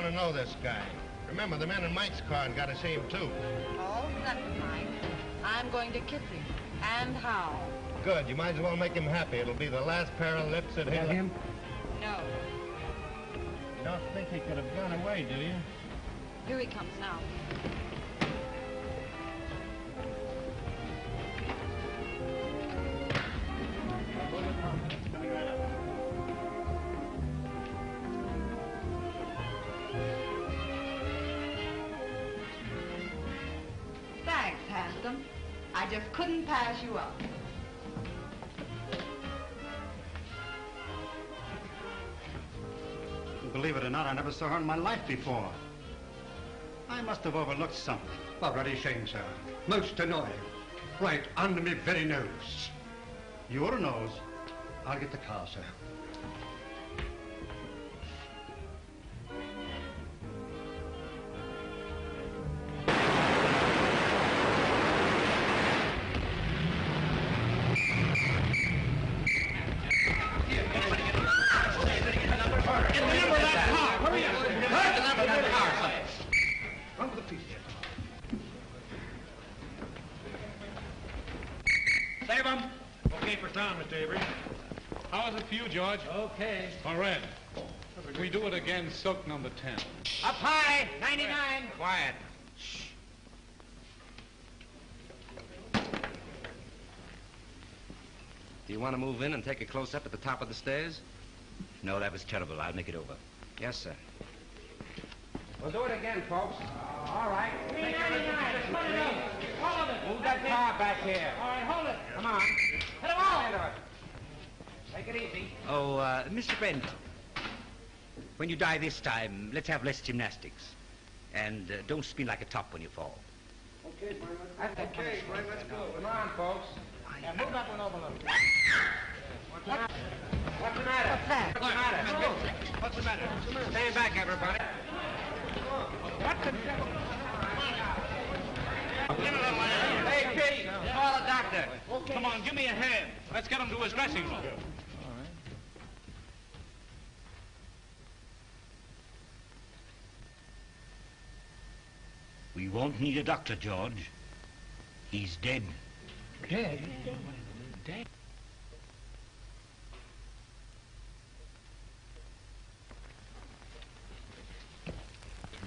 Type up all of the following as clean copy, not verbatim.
going to know this guy. Remember, the men in Mike's car got to see him, too. Oh, that's Mike. I'm going to kiss him. And how? Good. You might as well make him happy. It'll be the last pair of lips that he'll... him? No. You don't think he could have gone away, do you? Here he comes now. Thanks, handsome. I just couldn't pass you up. Believe it or not, I never saw her in my life before. I must have overlooked something. Already shame, sir. Most annoying. Right under me very nose. Your nose? I'll get the car, sir. George. Okay. Marin. We do it again, soak number 10. Up high, 99. Quiet. Shh. Do you want to move in and take a close-up at the top of the stairs? No, that was terrible. I'll make it over. Yes, sir. We'll do it again, folks. All right. 399. Hold it. Move that car back here. All right, hold it. Come on. Hit him all. Take it easy. Oh, Mr. Brent, when you die this time, let's have less gymnastics. And don't spin like a top when you fall. Okay, Brian. Okay, Brian, let's go. Come on, folks. Yeah, move that one over a little. What's the matter? What's the matter? What's that? What's the matter? What's the matter? Stand back, everybody. What the devil? Hey, Kitty, call the doctor. Okay. Come on, give me a hand. Let's get him to his dressing room. We won't need a doctor, George. He's dead. Dead? Dead?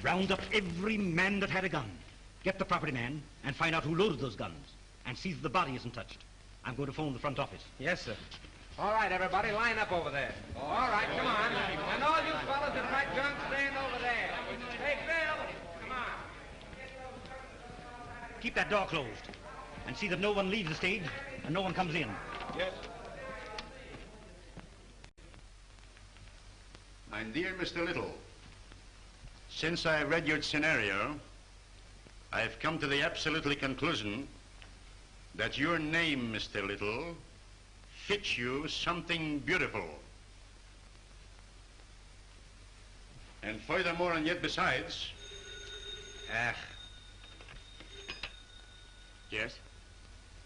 Round up every man that had a gun. Get the property man and find out who loaded those guns. And see that the body isn't touched. I'm going to phone the front office. Yes, sir. All right, everybody, line up over there. All right, come on. And all you fellas that pack guns, stand over there. Hey, Bill, come on. Keep that door closed. And see that no one leaves the stage and no one comes in. Yes. My dear Mr. Little, since I read your scenario, I've come to the absolutely conclusion that your name, Mr. Little, fits you something beautiful. And furthermore, and yet besides... Yes?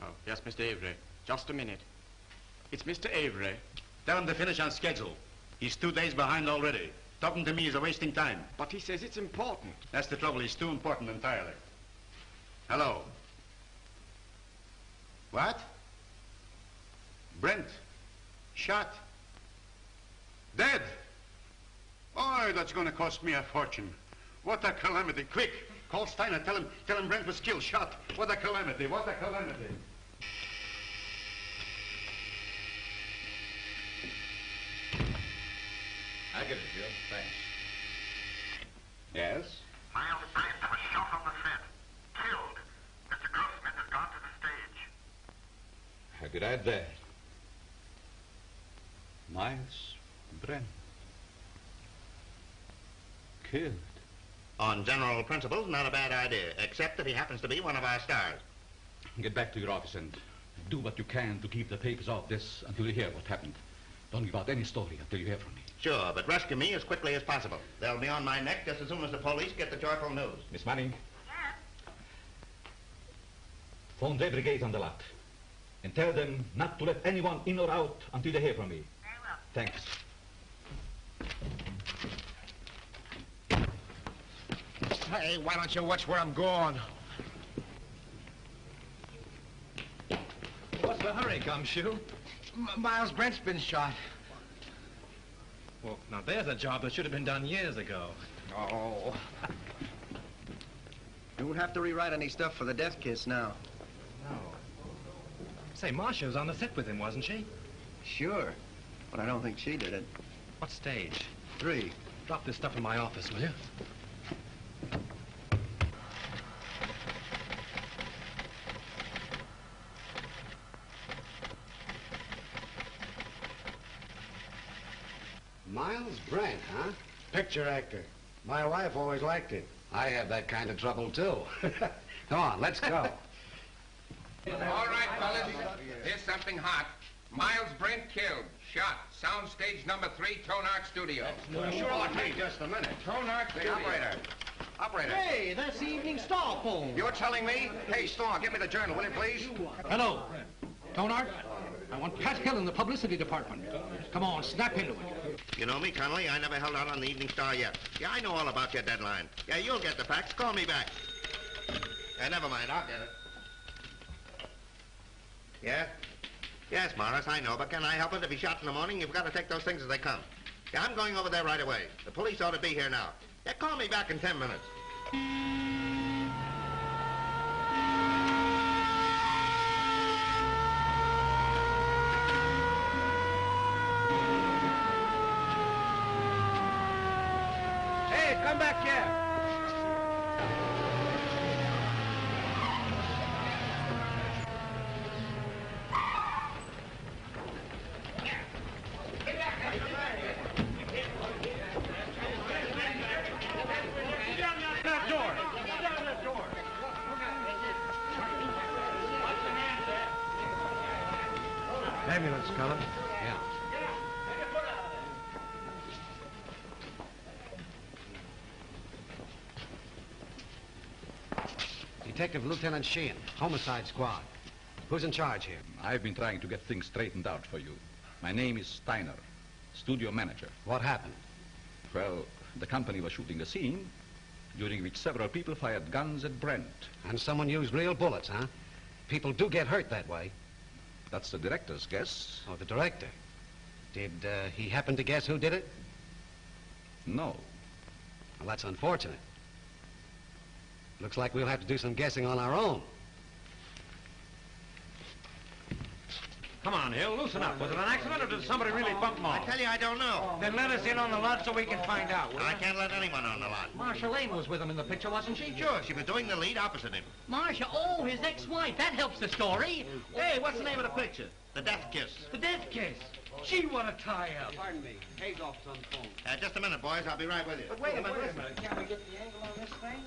Oh, yes, Mr. Avery. Just a minute. It's Mr. Avery. Tell him to finish on schedule. He's 2 days behind already. Talking to me is a wasting time. But he says it's important. That's the trouble. He's too important entirely. Hello. What? Brent. Shot. Dead. Oh, that's going to cost me a fortune. What a calamity. Quick. Call Steiner. Tell him Brent was killed, shot. What a calamity. What a calamity. I get it, Joe. Thanks. Yes? Myles Brent was shot on the set. Killed. Mr. Grossman has gone to the stage. How could I that? Myles Brent. Killed. On general principles, not a bad idea, except that he happens to be one of our stars. Get back to your office and do what you can to keep the papers off this until you hear what happened. Don't give out any story until you hear from me. Sure, but rescue me as quickly as possible. They'll be on my neck just as soon as the police get the joyful news. Miss Manning. Phone every gate on the lot. And tell them not to let anyone in or out until they hear from me. Very well. Thanks. Hey, why don't you watch where I'm going? What's the hurry, Gumshoe? Myles Brent's been shot. Well, now there's a job that should have been done years ago. Oh. You won't have to rewrite any stuff for the death kiss now. No. Say, Marcia was on the set with him, wasn't she? Sure, but I don't think she did it. What stage? 3. Drop this stuff in my office, will you? Myles Brent, huh? Picture actor. My wife always liked him. I have that kind of trouble, too. Come on, let's go. All right, fellas. Here's something hot. Myles Brent killed. Shot. Soundstage number 3, Tone Art Studio. Sure, hey, just a minute. Tone Art Studio. Operator. Hey, that's the Evening Star phone. You're telling me? Hey, Star, give me the journal, will you, please? Hello. Tonart, I want Pat Hill in the publicity department. Come on, snap into it. You know me, Connolly. I never held out on the Evening Star yet. Yeah, I know all about your deadline. Yeah, you'll get the facts. Call me back. Yeah, never mind. I'll get it. Yeah? Yes, Morris, I know, but can I help it? If he's shot in the morning, you've got to take those things as they come. Yeah, I'm going over there right away. The police ought to be here now. Yeah, call me back in 10 minutes. Hey, come back here. Ambulance, Cullen. Yeah. Detective Lieutenant Sheehan, Homicide Squad. Who's in charge here? I've been trying to get things straightened out for you. My name is Steiner, studio manager. What happened? Well, the company was shooting a scene during which several people fired guns at Brent. And someone used real bullets, huh? People do get hurt that way. That's the director's guess. Oh, the director. Did he happen to guess who did it? No. Well, that's unfortunate. Looks like we'll have to do some guessing on our own. Come on, Hill, loosen up. Was it an accident or did somebody really bump him I off? tell you, I don't know. Then let us in on the lot so we can find out. I can't let anyone on the lot. Marcia Lane was with him in the picture, wasn't she? Sure, she was doing the lead opposite him. Marcia, oh, his ex-wife. That helps the story. Hey, what's the name of the picture? The Death Kiss. The death kiss. Gee, what a tie-up. Pardon me. Hayes office on the phone. Just a minute, boys. I'll be right with you. But wait a minute. Can't we get the angle on this thing?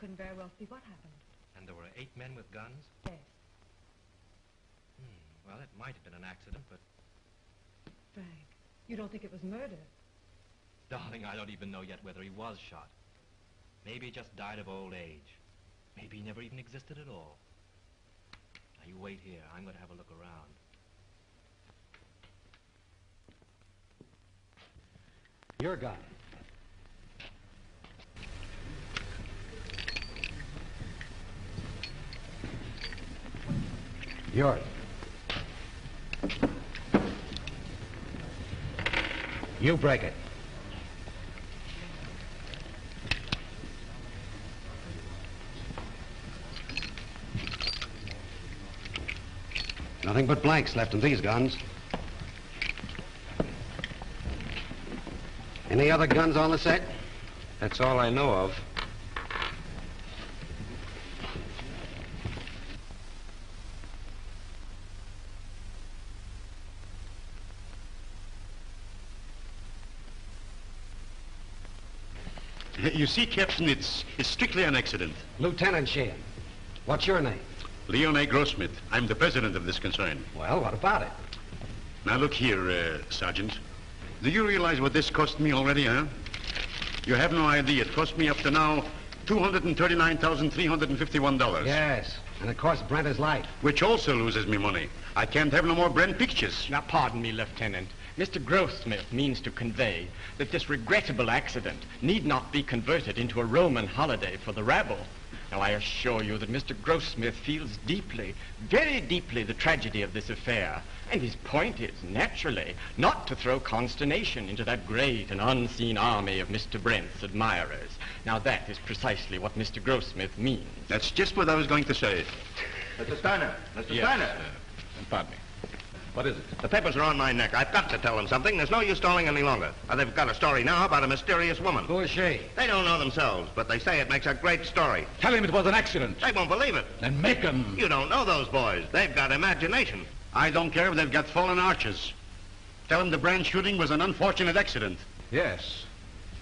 Couldn't very well see what happened. And there were 8 men with guns? Yes. Well, it might have been an accident, but... Frank, you don't think it was murder? Darling, I don't even know yet whether he was shot. Maybe he just died of old age. Maybe he never even existed at all. Now, you wait here. I'm going to have a look around. Your gun. Yours. You break it. Nothing but blanks left in these guns. Any other guns on the set? That's all I know of. You see, Captain, it's strictly an accident. Lieutenant Sheehan, what's your name? Leon A. Grossmith. I'm the president of this concern. Well, what about it? Now, look here, Sergeant. Do you realize what this cost me already, huh? You have no idea. It cost me up to now $239,351. Yes, and it cost Brent his life. Which also loses me money. I can't have no more Brent pictures. Now, pardon me, Lieutenant. Mr. Grossmith means to convey that this regrettable accident need not be converted into a Roman holiday for the rabble. Now, I assure you that Mr. Grossmith feels deeply, very deeply, the tragedy of this affair. And his point is, naturally, not to throw consternation into that great and unseen army of Mr. Brent's admirers. Now, that is precisely what Mr. Grossmith means. That's just what I was going to say. Mr. Steiner. Mr. Yes, Steiner. pardon me. What is it? The papers are on my neck. I've got to tell them something. There's no use stalling any longer. They've got a story now about a mysterious woman. Who is she? They don't know themselves, but they say it makes a great story. Tell him it was an accident. They won't believe it. Then make him. You don't know those boys. They've got imagination. I don't care if they've got fallen arches. Tell them the Brand shooting was an unfortunate accident. Yes.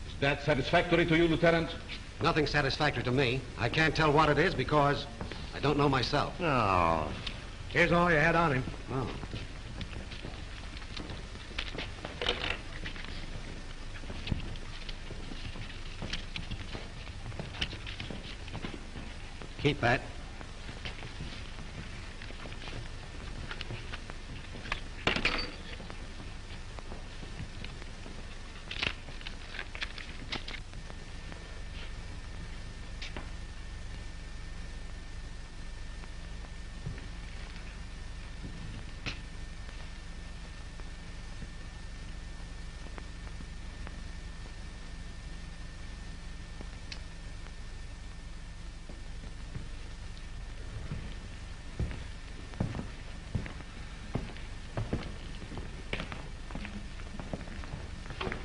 Is that satisfactory to you, Lieutenant? Nothing satisfactory to me. I can't tell what it is because I don't know myself. Oh. Here's all you had on him. Oh. Keep that.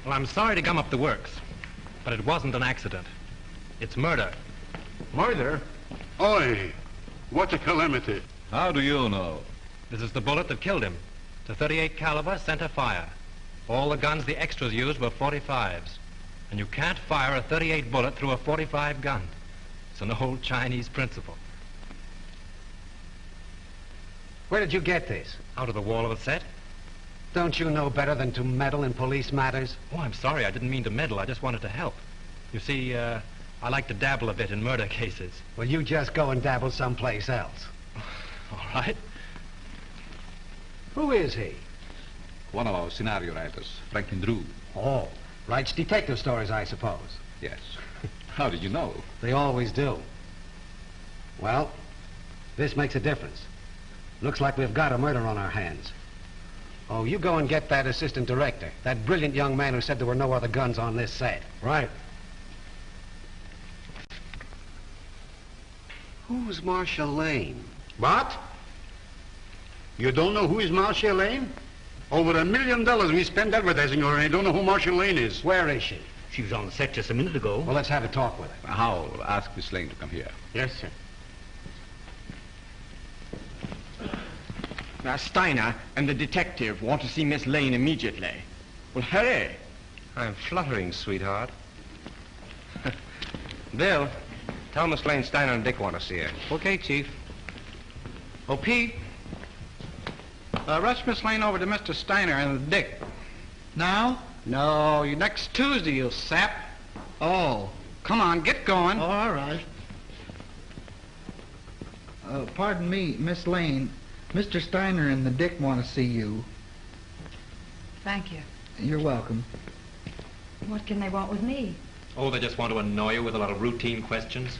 Well, I'm sorry to gum up the works, but it wasn't an accident. It's murder. Murder? Oi! What a calamity. How do you know? This is the bullet that killed him. It's a 38 caliber center fire. All the guns the extras used were 45s. And you can't fire a 38 bullet through a 45 gun. It's an old Chinese principle. Where did you get this? Out of the wall of the set. Don't you know better than to meddle in police matters? Oh, I'm sorry. I didn't mean to meddle. I just wanted to help. You see, I like to dabble a bit in murder cases. Well, you just go and dabble someplace else. All right. Who is he? One of our scenario writers, Franklyn Drew. Oh, writes detective stories, I suppose. Yes. How did you know? They always do. Well, this makes a difference. Looks like we've got a murder on our hands. Oh, you go and get that assistant director, that brilliant young man who said there were no other guns on this set. Right. Who's Marcia Lane? What? You don't know who is Marcia Lane? Over $1 million we spent advertising her, and I don't know who Marcia Lane is. Where is she? She was on the set just a minute ago. Well, let's have a talk with her. How? Ask Miss Lane to come here. Yes, sir. Now, Steiner and the detective want to see Miss Lane immediately. Well, hurry. I'm fluttering, sweetheart. Bill, tell Miss Lane Steiner and Dick want to see her. Okay, Chief. Oh, Pete, rush Miss Lane over to Mr. Steiner and Dick. Now? No, next Tuesday, you sap. Oh, come on, get going. Oh, all right. Pardon me, Miss Lane. Mr. Steiner and the Dick want to see you. Thank you. You're welcome. What can they want with me? Oh, they just want to annoy you with a lot of routine questions.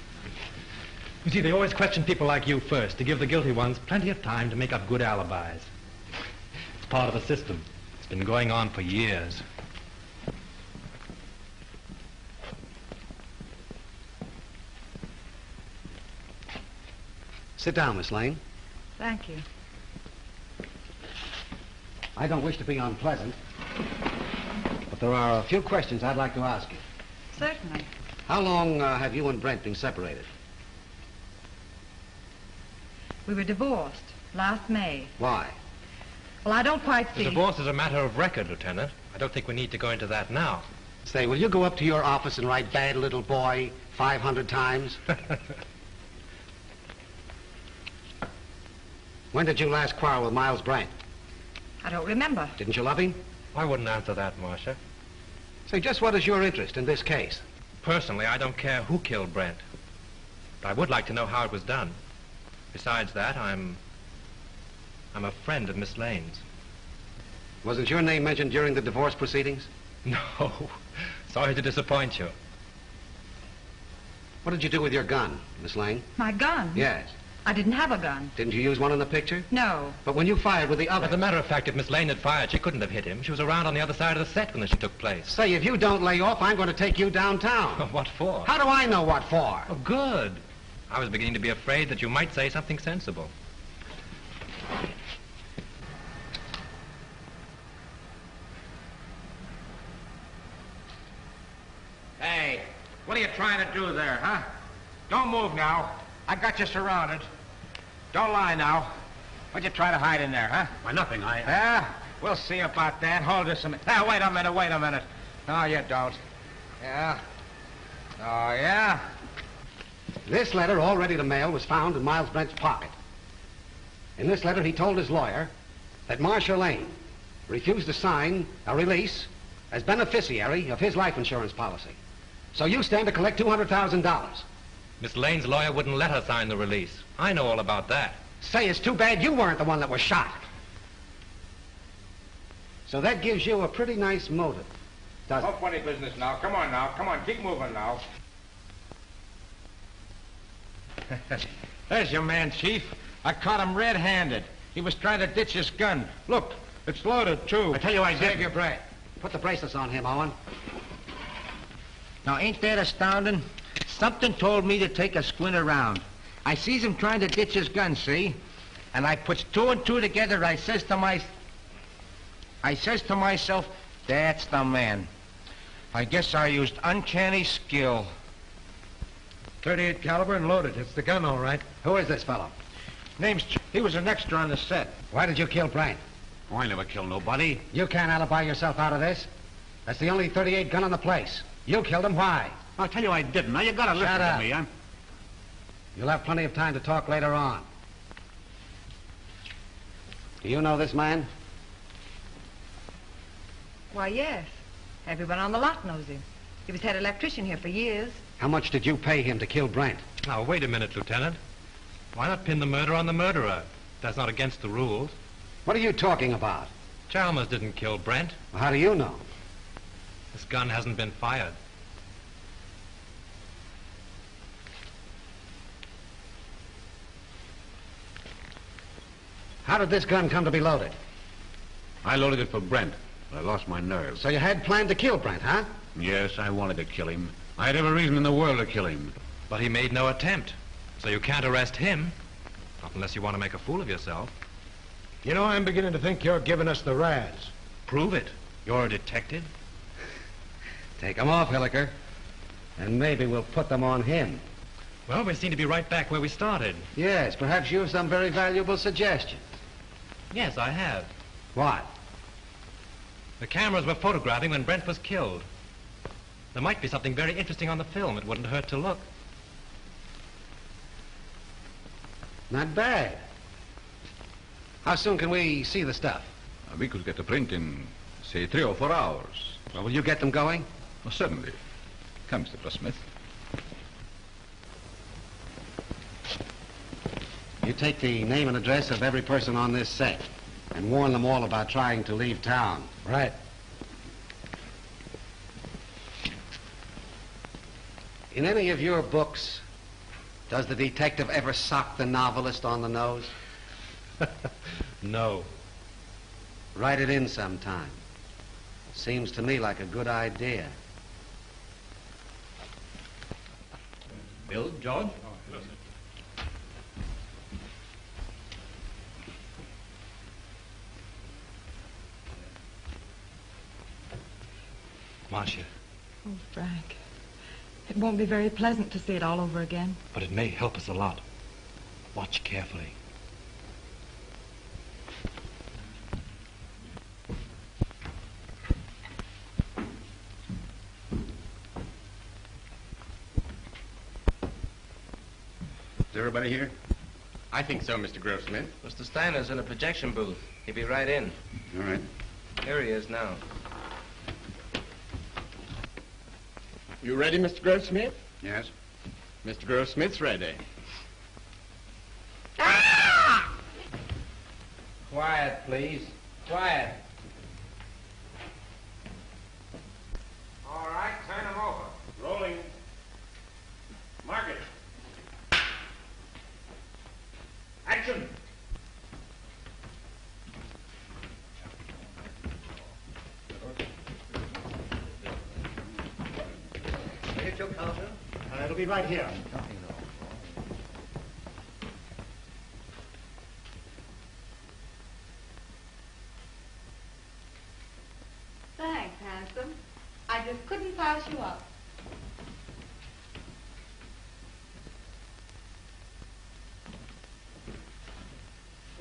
You see, they always question people like you first to give the guilty ones plenty of time to make up good alibis. It's part of the system. It's been going on for years. Sit down, Miss Lane. Thank you. I don't wish to be unpleasant, but there are a few questions I'd like to ask you. Certainly. How long have you and Brent been separated? We were divorced last May. Why? Well, I don't quite see. The divorce is a matter of record, Lieutenant. I don't think we need to go into that now. Say, will you go up to your office and write "bad little boy" 500 times? When did you last quarrel with Myles Brent? I don't remember. Didn't you love him? I wouldn't answer that, Marcia. Say, just what is your interest in this case? Personally, I don't care who killed Brent. But I would like to know how it was done. Besides that, I'm a friend of Miss Lane's. Wasn't your name mentioned during the divorce proceedings? No. Sorry to disappoint you. What did you do with your gun, Miss Lane? My gun? Yes. I didn't have a gun. Didn't you use one in the picture? No. But when you fired with the other... As a matter of fact, if Miss Lane had fired, she couldn't have hit him. She was around on the other side of the set when the shit took place. Say, if you don't lay off, I'm going to take you downtown. What for? How do I know what for? Oh, good. I was beginning to be afraid that you might say something sensible. Hey, what are you trying to do there, huh? Don't move now. I got you surrounded. Don't lie now. What'd you try to hide in there, huh? Why, nothing. Yeah? We'll see about that. Hold this a minute. Now, wait a minute. No, you don't. Yeah? Oh, yeah? This letter, all ready to mail, was found in Myles Brent's pocket. In this letter, he told his lawyer that Marcia Lane refused to sign a release as beneficiary of his life insurance policy. So you stand to collect $200,000. Miss Lane's lawyer wouldn't let her sign the release. I know all about that. Say, it's too bad you weren't the one that was shot. So that gives you a pretty nice motive, doesn't No funny business now. Come on, keep moving now. There's your man, Chief. I caught him red-handed. He was trying to ditch his gun. Look, it's loaded, too. I tell you I did. Save your breath. Put the bracelets on him, Owen. Now, ain't that astounding? Something told me to take a squint around. I sees him trying to ditch his gun, see? And I puts two and two together. I says to myself, that's the man. I guess I used uncanny skill. 38 caliber and loaded. It's the gun, all right. Who is this fellow? He was an extra on the set. Why did you kill Brent? Oh, I never killed nobody. You can't alibi yourself out of this. That's the only 38 gun on the place. You killed him. Why? I'll tell you I didn't. Now, you gotta listen to me. You'll have plenty of time to talk later on. Do you know this man? Why, yes. Everyone on the lot knows him. He was head electrician here for years. How much did you pay him to kill Brent? Now, wait a minute, Lieutenant. Why not pin the murder on the murderer? That's not against the rules. What are you talking about? Chalmers didn't kill Brent. Well, how do you know? This gun hasn't been fired. How did this gun come to be loaded? I loaded it for Brent, but I lost my nerve. So you had planned to kill Brent, huh? Yes, I wanted to kill him. I had every reason in the world to kill him. But he made no attempt. So you can't arrest him. Not unless you want to make a fool of yourself. You know, I'm beginning to think you're giving us the razz. Prove it. You're a detective. Take them off, Hilliker. And maybe we'll put them on him. Well, we seem to be right back where we started. Yes, perhaps you have some very valuable suggestions. Yes, I have. What? The cameras were photographing when Brent was killed. There might be something very interesting on the film. It wouldn't hurt to look. Not bad. How soon can we see the stuff? We could get a print in, say, 3 or 4 hours. Well, will you get them going? Oh, certainly. Come, Mr. Grossmith. You take the name and address of every person on this set and warn them all about trying to leave town. Right. In any of your books, does the detective ever sock the novelist on the nose? No. Write it in sometime. Seems to me like a good idea. Bill, George? Marcia, Oh, Frank. It won't be very pleasant to see it all over again. but it may help us a lot. Watch carefully. Is everybody here? I think so, Mr. Grossmith. Mr. Steiner's in a projection booth. He'll be right in. All right. Here he is now. You ready, Mr. Grossmith? Yes. Mr. Grossmith's ready. Quiet, please. Quiet. Action! Get your counter. It'll be right here. Thanks, handsome. I just couldn't pass you up.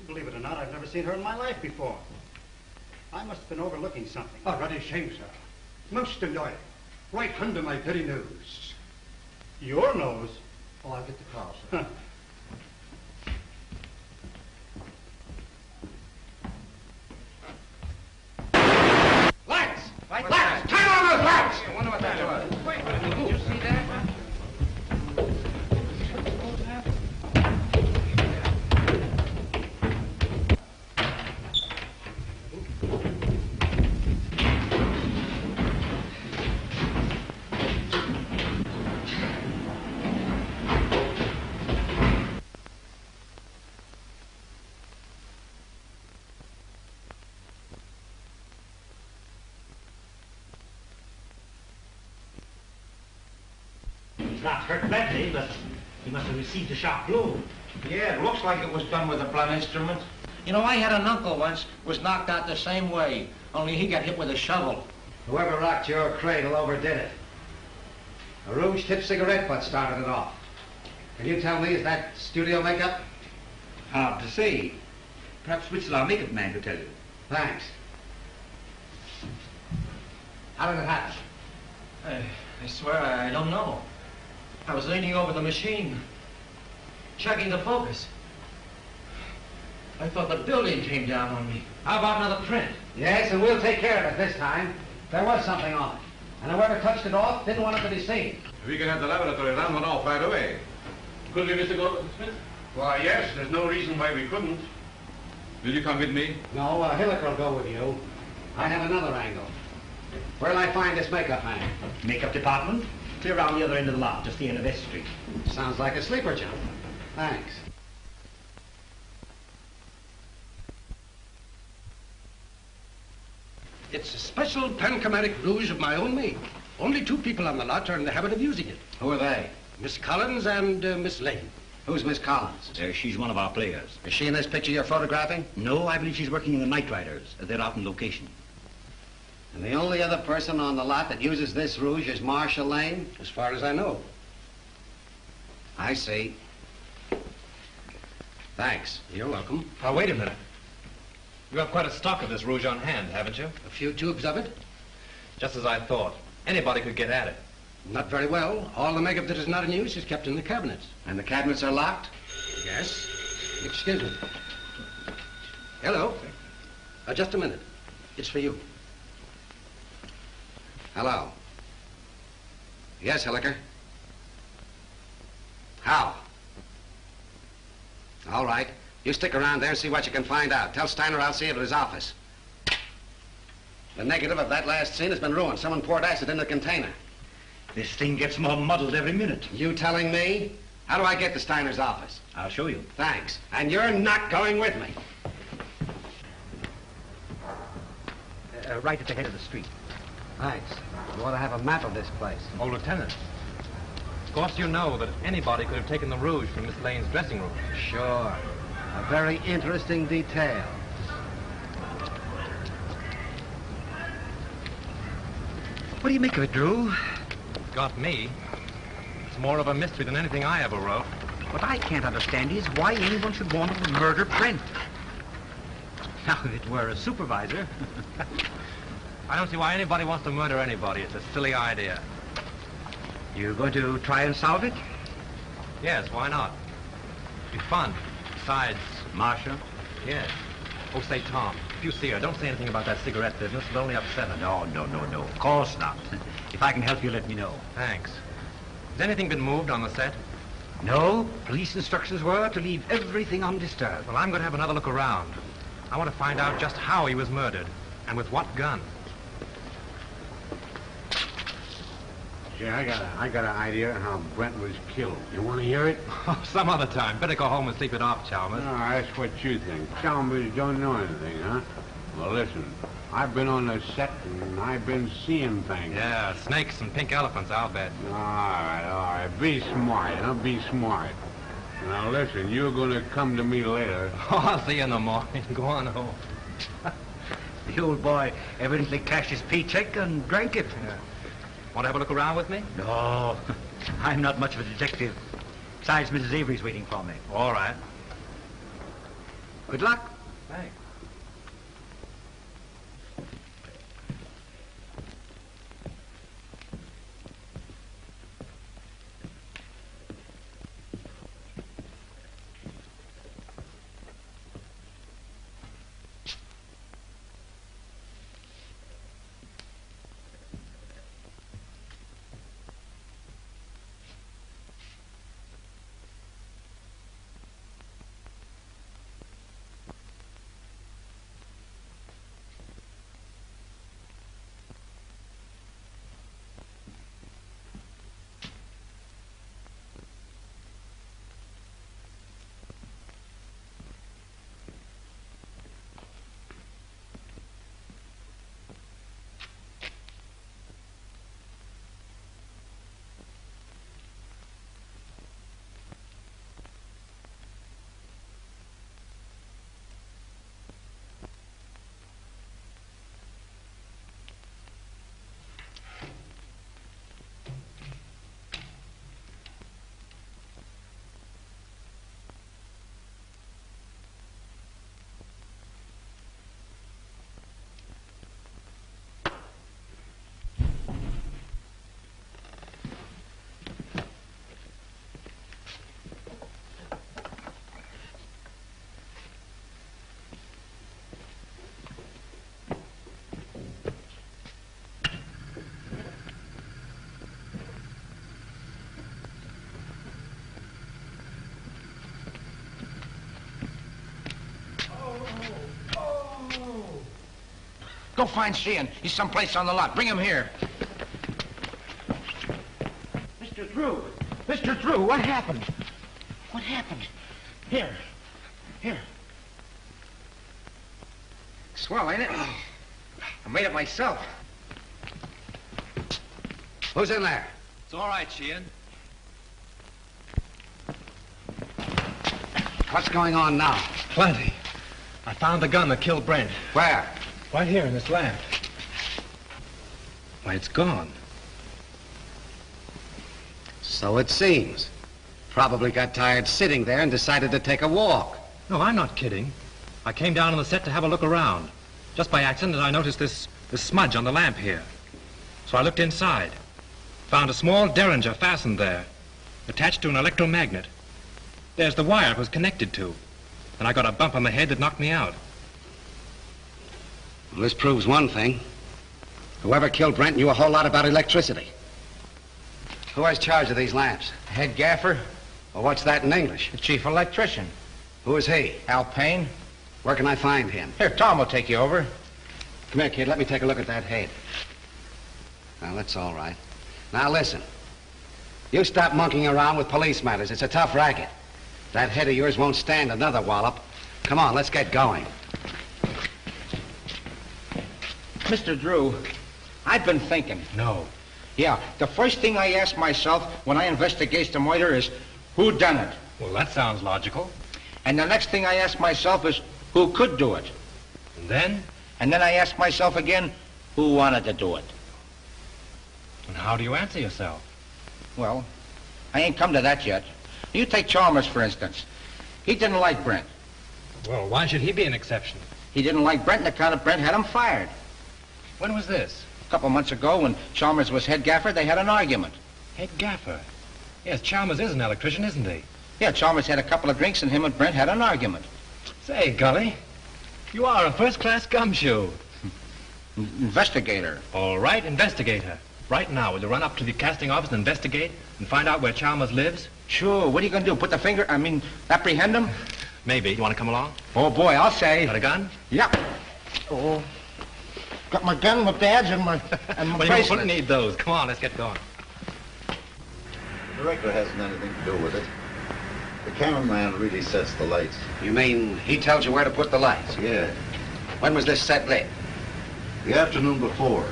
Believe it or not, I've never seen her in my life before. I must have been overlooking something. Oh, bloody shame, sir. Most annoying. Right under my very nose. Your nose? Oh, I'll get the car, sir. Lights! Lights! Turn on those lights! I wonder what that was. Wait, did you see that? Not hurt badly, but he must have received a sharp blow. Yeah, it looks like it was done with a blunt instrument. You know, I had an uncle once was knocked out the same way, only he got hit with a shovel. Whoever rocked your cradle overdid it. A rouge-tipped cigarette butt started it off. Can you tell me, is that studio makeup? Hard to say. Perhaps Witzel, our makeup man, could tell you. Thanks. How did it happen? I swear I don't know. I was leaning over the machine, checking the focus. I thought the building came down on me. How about another print? Yes, and we'll take care of it this time. There was something on it. And whoever touched it off didn't want it to be seen. We can have the laboratory run one off right away. Could we, Mr. Goldsmith? Why, yes, there's no reason why we couldn't. Will you come with me? No, Hilliker will go with you. I have another angle. Where'll I find this makeup man? Makeup department? Clear around the other end of the lot, just the end of S Street. Sounds like a sleeper job. Thanks. It's a special panchromatic rouge of my own make. Only 2 people on the lot are in the habit of using it. Who are they? Miss Collins and Miss Lane. Who's Miss Collins? She's one of our players. Is she in this picture you're photographing? No, I believe she's working in the Night Riders. They're out on location. And the only other person on the lot that uses this rouge is Marcia Lane? As far as I know. I see. Thanks. You're welcome. Now, wait a minute. You have quite a stock of this rouge on hand, haven't you? A few tubes of it? Just as I thought. Anybody could get at it. Not very well. All the makeup that is not in use is kept in the cabinets. And the cabinets are locked? Yes. Excuse me. Hello. Just a minute. It's for you. Hello. Yes, Hilliker. How? All right. You stick around there and see what you can find out. Tell Steiner I'll see you at his office. The negative of that last scene has been ruined. Someone poured acid in the container. This thing gets more muddled every minute. You telling me? How do I get to Steiner's office? I'll show you. Thanks. And you're not going with me. Right at the head of the street. Thanks. You ought to have a map of this place. Oh, Lieutenant. Of course you know that anybody could have taken the rouge from Miss Lane's dressing room. Sure. A very interesting detail. What do you make of it, Drew? Got me. It's more of a mystery than anything I ever wrote. What I can't understand is why anyone should want to murder Brent. Now, if it were a supervisor... I don't see why anybody wants to murder anybody. It's a silly idea. You going to try and solve it? Yes, why not? It'd be fun. Besides... Marcia? Yes. Oh, say, Tom, if you see her, don't say anything about that cigarette business. It'll only upset her. No. Of course not. If I can help you, let me know. Thanks. Has anything been moved on the set? No. Police instructions were to leave everything undisturbed. Well, I'm going to have another look around. I want to find out just how he was murdered and with what gun. Yeah, I got an idea how Brent was killed. You want to hear it? Oh, some other time. Better go home and sleep it off, Chalmers. No, that's what you think. Chalmers don't know anything, huh? Well, listen. I've been on the set and I've been seeing things. Yeah, snakes and pink elephants, I'll bet. All right. Be smart, huh? Be smart. Now, listen, you're going to come to me later. Oh, I'll see you in the morning. Go on home. The old boy evidently cashed his paycheck and drank it. Yeah. Want to have a look around with me? No, I'm not much of a detective. Besides, Mrs. Avery's waiting for me. All right. Good luck. Thanks. Go find Sheehan. He's someplace on the lot. Bring him here. Mr. Drew! Mr. Drew, what happened? What happened? Here. Swell, ain't it? I made it myself. Who's in there? It's all right, Sheehan. What's going on now? Plenty. I found the gun that killed Brent. Where? Right here in this lamp. Why, it's gone. So it seems. Probably got tired sitting there and decided to take a walk. No, I'm not kidding. I came down on the set to have a look around. Just by accident, I noticed this smudge on the lamp here. So I looked inside. Found a small derringer fastened there, attached to an electromagnet. There's the wire it was connected to. And I got a bump on the head that knocked me out. Well, this proves one thing. Whoever killed Brent knew a whole lot about electricity. Who has charge of these lamps? Head gaffer. Well, what's that in English? The chief electrician. Who is he? Al Payne. Where can I find him? Here, Tom will take you over. Come here, kid. Let me take a look at that head. Well, that's all right. Now, listen. You stop monkeying around with police matters. It's a tough racket. That head of yours won't stand another wallop. Come on, let's get going. Mr. Drew, I've been thinking. No. Yeah, the first thing I ask myself when I investigate the murder is, who done it? Well, that sounds logical. And the next thing I ask myself is, who could do it? And then? And then I ask myself again, who wanted to do it? And how do you answer yourself? Well, I ain't come to that yet. You take Chalmers, for instance. He didn't like Brent. Well, why should he be an exception? He didn't like Brent on account of Brent had him fired. When was this? A couple months ago, when Chalmers was head gaffer, they had an argument. Head gaffer? Yes, Chalmers is an electrician, isn't he? Yeah, Chalmers had a couple of drinks, and him and Brent had an argument. Say, Gully, you are a first-class gumshoe. Investigator. All right, investigator. Right now, will you run up to the casting office and investigate and find out where Chalmers lives? Sure. What are you going to do? Apprehend him? Maybe. You want to come along? Oh, boy, I'll say. Got a gun? Yep. Oh. Got my gun, my badge, and my well, you won't need those. Come on, let's get going. The director hasn't anything to do with it. The cameraman really sets the lights. You mean he tells you where to put the lights? Yeah. When was this set lit? The afternoon before.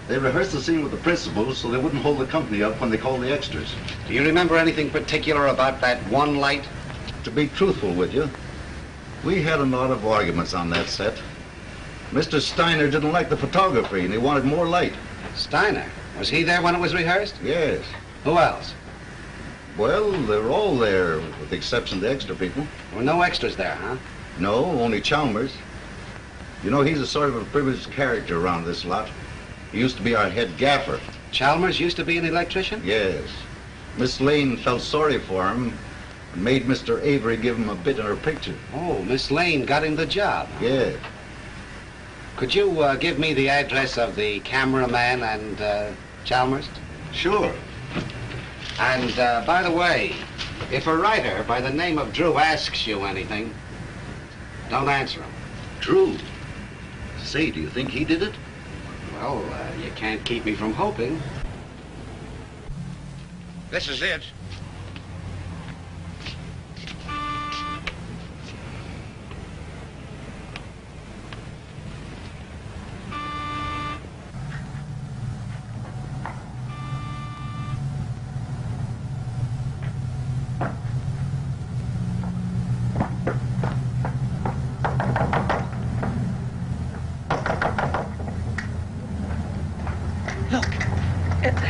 They rehearsed the scene with the principals so they wouldn't hold the company up when they called the extras. Do you remember anything particular about that one light? To be truthful with you, we had a lot of arguments on that set. Mr. Steiner didn't like the photography and he wanted more light. Steiner? Was he there when it was rehearsed? Yes. Who else? Well, they're all there, with the exception of the extra people. There were no extras there, huh? No, only Chalmers. You know, he's a sort of a privileged character around this lot. He used to be our head gaffer. Chalmers used to be an electrician? Yes. Miss Lane felt sorry for him and made Mr. Avery give him a bit in her picture. Oh, Miss Lane got him the job. Yeah. Could you give me the address of the cameraman and Chalmers? Sure. And by the way, if a writer by the name of Drew asks you anything, don't answer him. Drew? Say, do you think he did it? Well, you can't keep me from hoping. This is it.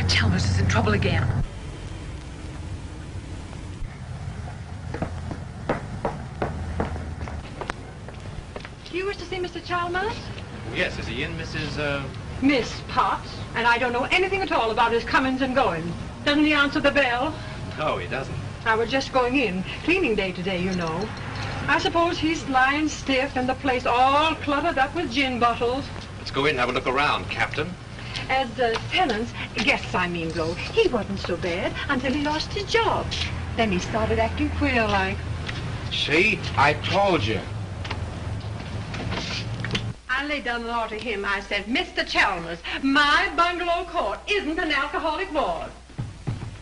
Chalmers is in trouble again. Do you wish to see Mr. Chalmers? Yes, is he in, Mrs. Miss Potts. And I don't know anything at all about his comings and goings. Doesn't he answer the bell? No, he doesn't. I was just going in. Cleaning day today, you know. I suppose he's lying stiff and the place all cluttered up with gin bottles. Let's go in and have a look around, Captain. As tenants, guests I mean though, he wasn't so bad until he lost his job. Then he started acting queer like. See? I told you. I laid down the law to him. I said, Mr. Chalmers, my bungalow court isn't an alcoholic ward.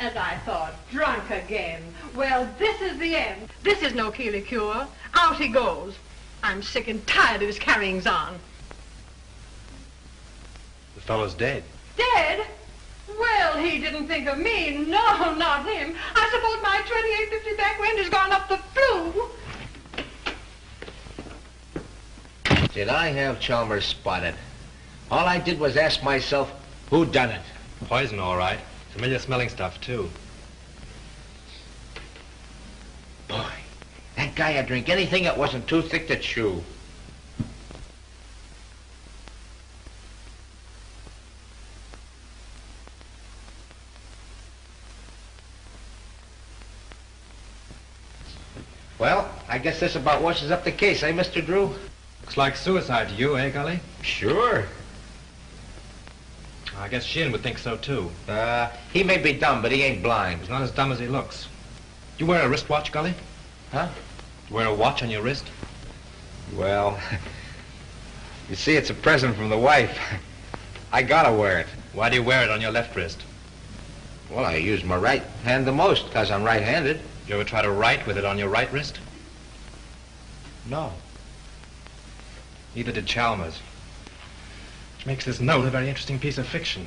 As I thought, drunk again. Well, this is the end. This is no Keeley cure. Out he goes. I'm sick and tired of his carryings on. The fellow's dead. Dead? Well, he didn't think of me. No, not him. I suppose my 2850 back wind has gone up the flue. Did I have Chalmers spotted? All I did was ask myself, who done it? Poison, all right. Familiar smelling stuff, too. Boy, that guy would drink anything that wasn't too thick to chew. Well, I guess this about washes up the case, eh, Mr. Drew? Looks like suicide to you, eh, Gully? Sure. I guess Sheehan would think so, too. He may be dumb, but he ain't blind. He's not as dumb as he looks. You wear a wristwatch, Gully? Huh? You wear a watch on your wrist? Well, you see, it's a present from the wife. I gotta wear it. Why do you wear it on your left wrist? Well, I use my right hand the most, because I'm right-handed. You ever try to write with it on your right wrist? No. Neither did Chalmers. Which makes this note a very interesting piece of fiction.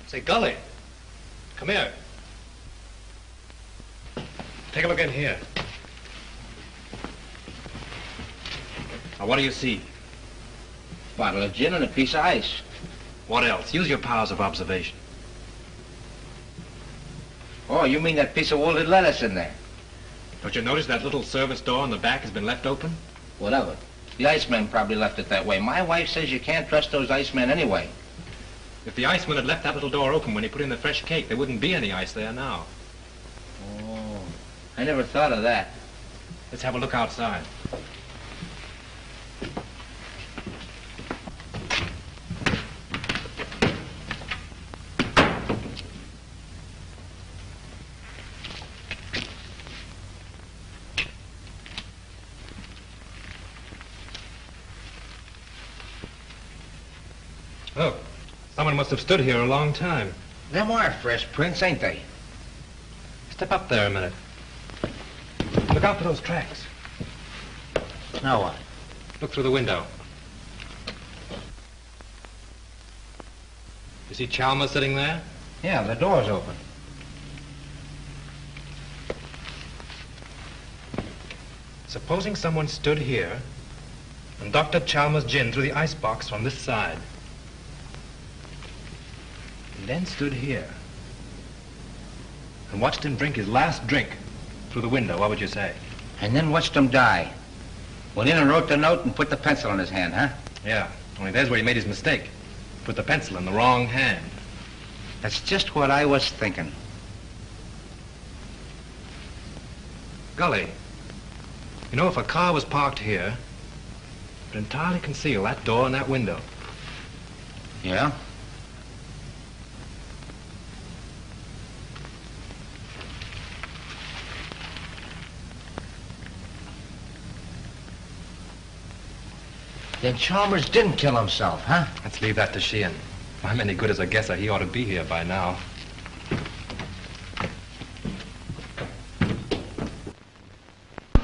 Say, Gully, come here. Take a look in here. Now, what do you see? Bottle of gin and a piece of ice. What else? Use your powers of observation. Oh, you mean that piece of wilted lettuce in there? Don't you notice that little service door in the back has been left open? Whatever. The iceman probably left it that way. My wife says you can't trust those icemen anyway. If the iceman had left that little door open when he put in the fresh cake, there wouldn't be any ice there now. Oh, I never thought of that. Let's have a look outside. Look, someone must have stood here a long time. Them are fresh prints, ain't they? Step up there a minute. Look out for those tracks. Now what? Look through the window. You see Chalmers sitting there? Yeah, the door's open. Supposing someone stood here and doctored Chalmers' gin through the icebox from this side. And then stood here and watched him drink his last drink through the window, what would you say? And then watched him die. Went in and wrote the note and put the pencil in his hand, huh? Yeah, only there's where he made his mistake. Put the pencil in the wrong hand. That's just what I was thinking. Golly, you know, if a car was parked here, it would entirely conceal that door and that window. Yeah? Then Chalmers didn't kill himself, huh? Let's leave that to Sheehan. If I'm any good as a guesser, he ought to be here by now.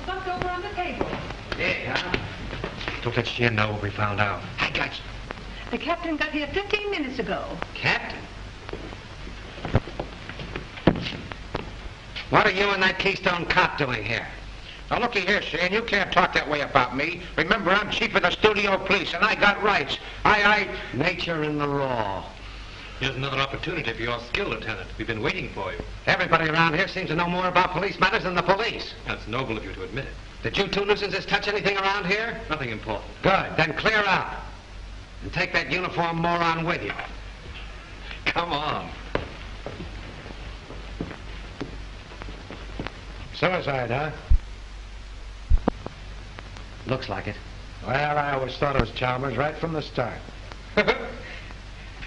Stuffed over on the table. Yeah, huh? Don't let Sheehan know what we found out. I got you. The captain got here 15 minutes ago. Captain? What are you and that Keystone cop doing here? Now, looky here, Shane, you can't talk that way about me. Remember, I'm chief of the studio police, and I got rights. Nature and the law. Here's another opportunity for your skill, Lieutenant. We've been waiting for you. Everybody around here seems to know more about police matters than the police. That's noble of you to admit it. Did you two nuisances touch anything around here? Nothing important. Good. Then clear out. And take that uniform moron with you. Come on. Suicide, huh? Looks like it. Well, I always thought it was Chalmers right from the start.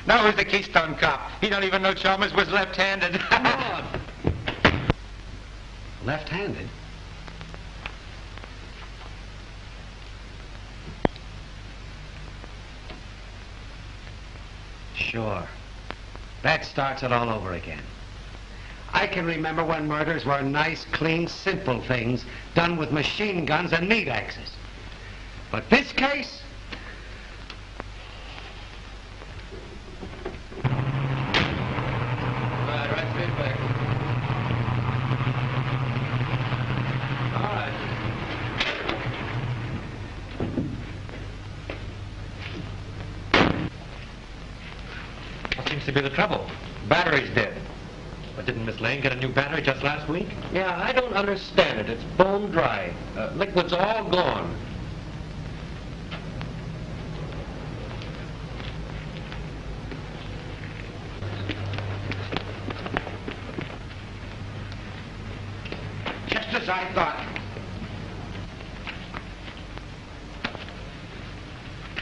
Now who's the Keystone cop? He don't even know Chalmers was left-handed. Come on. Left-handed? Sure. That starts it all over again. I can remember when murders were nice, clean, simple things done with machine guns and meat axes. But this case? Right straight back. All right. What seems to be the trouble? Battery's dead. But didn't Miss Lane get a new battery just last week? Yeah, I don't understand it. It's bone dry. Liquid's all gone. Just as I thought.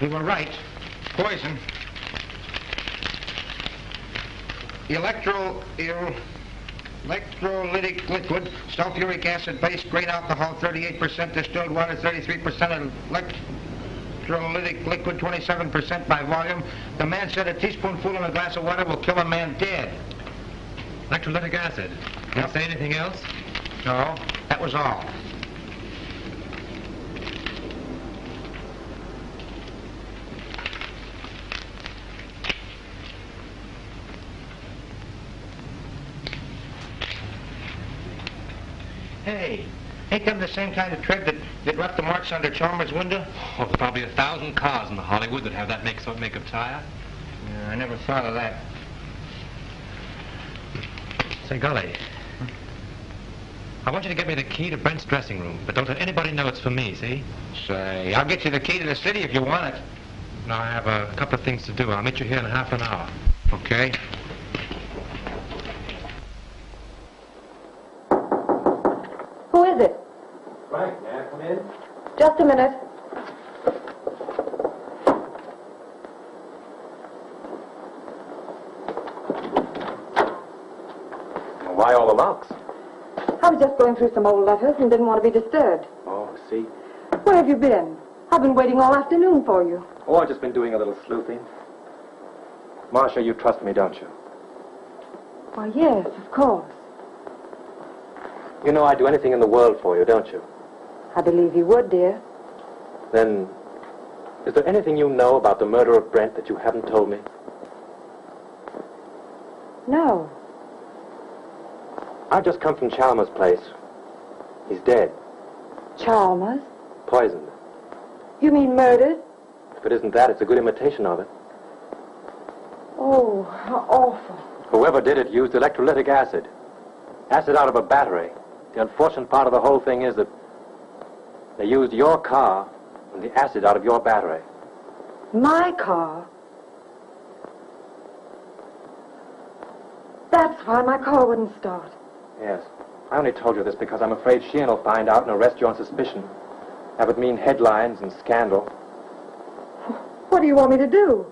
You were right. Poison. Electrolytic liquid, sulfuric acid base, great alcohol, 38%, distilled water, 33%, electrolytic liquid, 27% by volume. The man said a teaspoonful in a glass of water will kill a man dead. Electrolytic acid. Did it say anything else? No, that was all. Hey, ain't them the same kind of tread that Did left the marks under Chalmers' window? Oh, there's probably 1,000 cars in Hollywood that have that make of tire. Yeah, I never thought of that. Say, golly. I want you to get me the key to Brent's dressing room, but don't let anybody know it's for me, see? Say, I'll get you the key to the city if you want it. No, I have a couple of things to do. I'll meet you here in half an hour. Okay. Who is it? Frank, may I come in? Just a minute. Why all the locks? I was just going through some old letters and didn't want to be disturbed. Oh, see? Where have you been? I've been waiting all afternoon for you. Oh, I've just been doing a little sleuthing. Marcia, you trust me, don't you? Why, yes, of course. You know I'd do anything in the world for you, don't you? I believe you would, dear. Then, is there anything you know about the murder of Brent that you haven't told me? No. I've just come from Chalmers' place. He's dead. Chalmers? Poisoned. You mean murdered? If it isn't that, it's a good imitation of it. Oh, how awful. Whoever did it used electrolytic acid. Acid out of a battery. The unfortunate part of the whole thing is that they used your car and the acid out of your battery. My car? That's why my car wouldn't start. Yes. I only told you this because I'm afraid Sheehan will find out and arrest you on suspicion. That would mean headlines and scandal. What do you want me to do?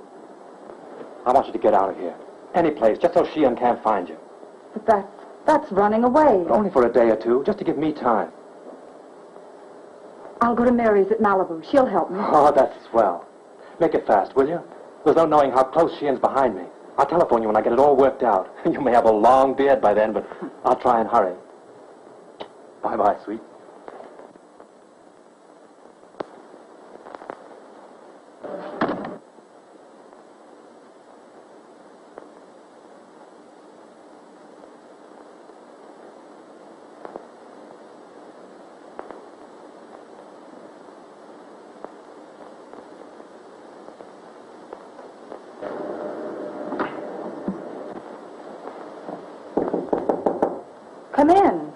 I want you to get out of here. Any place, just so Sheehan can't find you. But that's running away. But only for a day or two, just to give me time. I'll go to Mary's at Malibu. She'll help me. Oh, that's swell. Make it fast, will you? There's no knowing how close Sheehan's behind me. I'll telephone you when I get it all worked out. You may have a long beard by then, but I'll try and hurry. Bye-bye, sweet. Come in.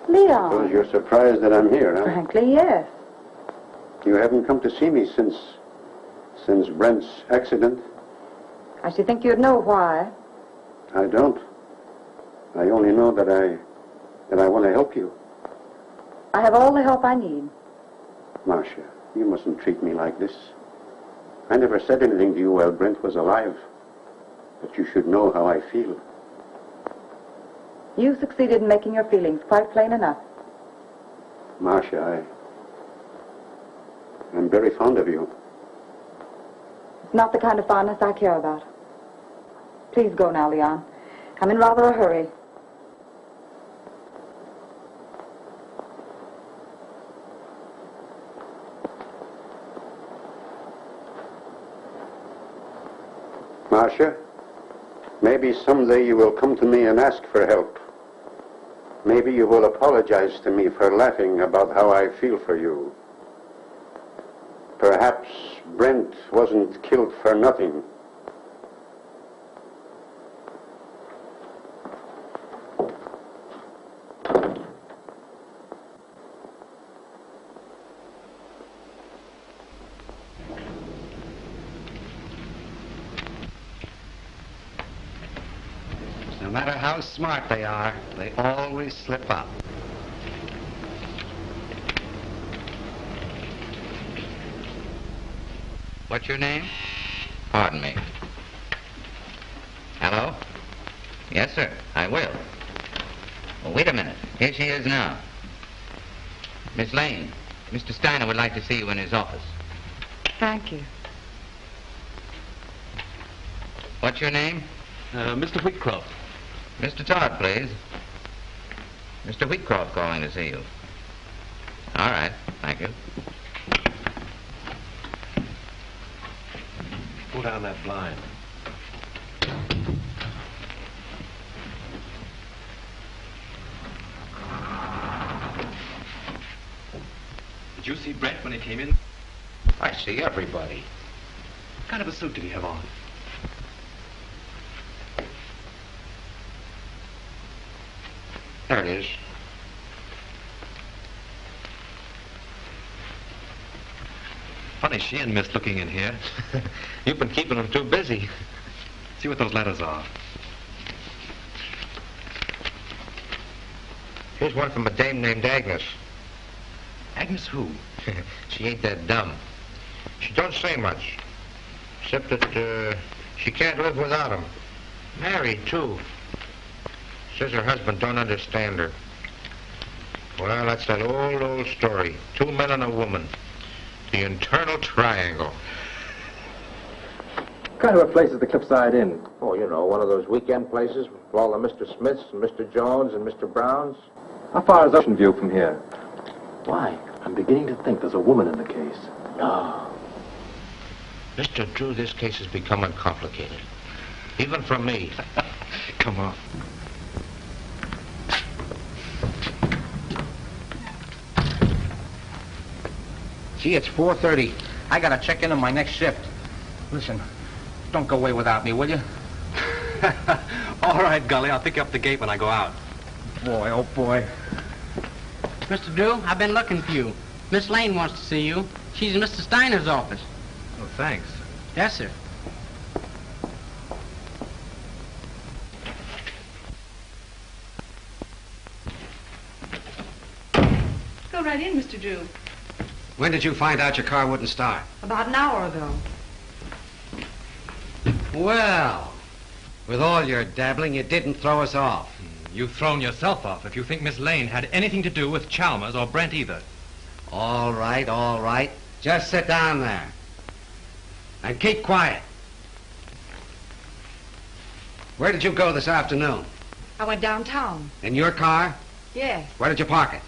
Leon. Suppose you're surprised that I'm here, huh? Frankly, yes. You haven't come to see me since Brent's accident? I should think you'd know why. I don't. I only know that I want to help you. I have all the help I need. Marcia, you mustn't treat me like this. I never said anything to you while Brent was alive. But you should know how I feel. You succeeded in making your feelings quite plain enough. Marcia, I'm very fond of you. It's not the kind of fondness I care about. Please go now, Leon. I'm in rather a hurry. Marcia, maybe someday you will come to me and ask for help. Maybe you will apologize to me for laughing about how I feel for you. Perhaps Brent wasn't killed for nothing. No matter how smart they are, they always slip up. What's your name? Pardon me. Hello? Yes, sir, I will. Well, wait a minute. Here she is now. Miss Lane, Mr. Steiner would like to see you in his office. Thank you. What's your name? Mr. Wheatcroft. Mr. Todd, please. Mr. Wheatcroft calling to see you. All right, thank you. Pull down that blind. you see Brent when he came in? I see everybody. What kind of a suit did he have on? There it is. Funny she and Miss looking in here. You've been keeping them too busy. See what those letters are. Here's one from a dame named Agnes. Agnes who? She ain't that dumb. She don't say much. Except that she can't live without him. Married, too. Says her husband don't understand her. Well, that's that old story. 2 men and a woman. The internal triangle. What kind of a place is the Cliffside Inn? Oh, you know, one of those weekend places with all the Mr. Smiths and Mr. Jones and Mr. Browns. How far is Ocean View from here? Why? I'm beginning to think there's a woman in the case. No. Mr. Drew, this case is becoming complicated. Even for me. Come on. Gee, it's 4:30. I gotta check in on my next shift. Listen, don't go away without me, will you? All right, Gully. I'll pick you up the gate when I go out. Boy, oh boy. Mr. Drew, I've been looking for you. Miss Lane wants to see you. She's in Mr. Steiner's office. Oh, thanks. Yes, sir. Go right in, Mr. Drew. When did you find out your car wouldn't start? About an hour ago. Well, with all your dabbling, you didn't throw us off. You've thrown yourself off if you think Miss Lane had anything to do with Chalmers or Brent either. All right, all right. Just sit down there. And keep quiet. Where did you go this afternoon? I went downtown. In your car? Yes, Where did you park it?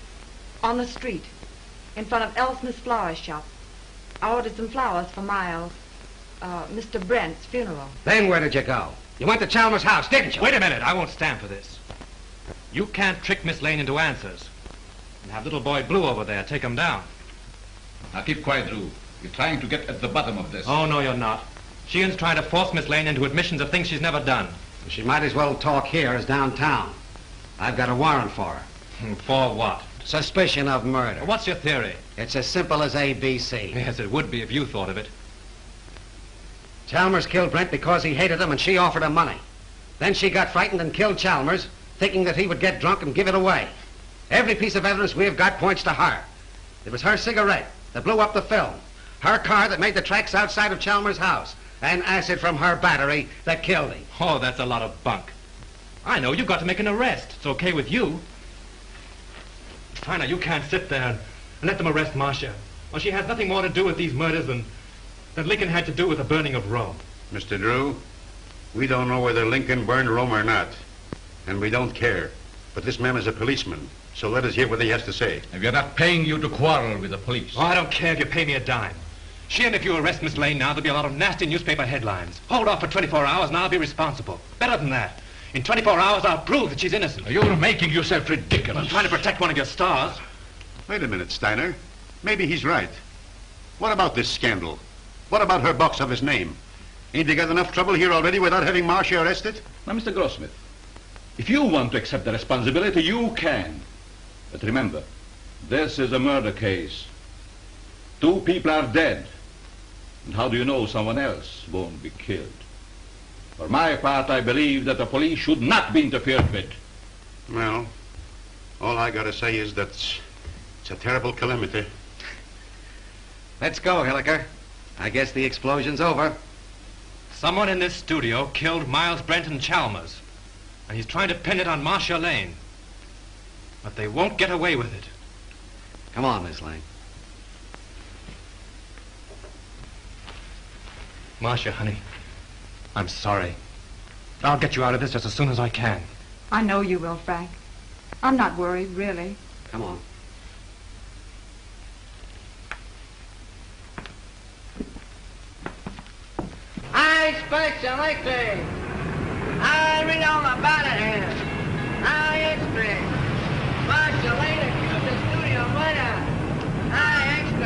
on the street, in front of L. Smith's flower shop. I ordered some flowers for Myles, Mr. Brent's funeral. Then where did you go? You went to Chalmers' house, didn't you? Wait a minute. I won't stand for this. You can't trick Miss Lane into answers. And have little boy Blue over there take him down. Now keep quiet, Drew. You're trying to get at the bottom of this. Oh, no, you're not. Sheehan's trying to force Miss Lane into admissions of things she's never done. She might as well talk here as downtown. I've got a warrant for her. For what? Suspicion of murder. What's your theory? It's as simple as ABC. Yes, it would be if you thought of it. Chalmers killed Brent because he hated him and she offered him money. Then she got frightened and killed Chalmers, thinking that he would get drunk and give it away. Every piece of evidence we've got points to her. It was her cigarette that blew up the film, her car that made the tracks outside of Chalmers' house, and acid from her battery that killed him. Oh, that's a lot of bunk. I know, you've got to make an arrest. It's okay with you. Steiner, you can't sit there and let them arrest Marcia. Well, she has nothing more to do with these murders than Lincoln had to do with the burning of Rome. Mr. Drew, we don't know whether Lincoln burned Rome or not, and we don't care. But this man is a policeman, so let us hear what he has to say. If you're not paying you to quarrel with the police. Oh, I don't care if you pay me a dime. Sheehan, if you arrest Miss Lane now, there'll be a lot of nasty newspaper headlines. Hold off for 24 hours and I'll be responsible. Better than that. In 24 hours, I'll prove that she's innocent. You're making yourself ridiculous. I'm trying to protect one of your stars. Wait a minute, Steiner. Maybe he's right. What about this scandal? What about her box office name? Ain't they got enough trouble here already without having Marcia arrested? Now, Mr. Grossmith, if you want to accept the responsibility, you can. But remember, this is a murder case. 2 people are dead. And how do you know someone else won't be killed? For my part, I believe that the police should not be interfered with. Well, all I gotta say is that it's a terrible calamity. Let's go, Hilliker. I guess the explosion's over. Someone in this studio killed Myles Brent and Chalmers. And he's trying to pin it on Marcia Lane. But they won't get away with it. Come on, Miss Lane. Marcia, honey, I'm sorry. I'll get you out of this just as soon as I can. I know you will, Frank. I'm not worried, really. Come on. I speculate. I read all about it here. I explain. Marcia Lane accused the studio murder. I explain.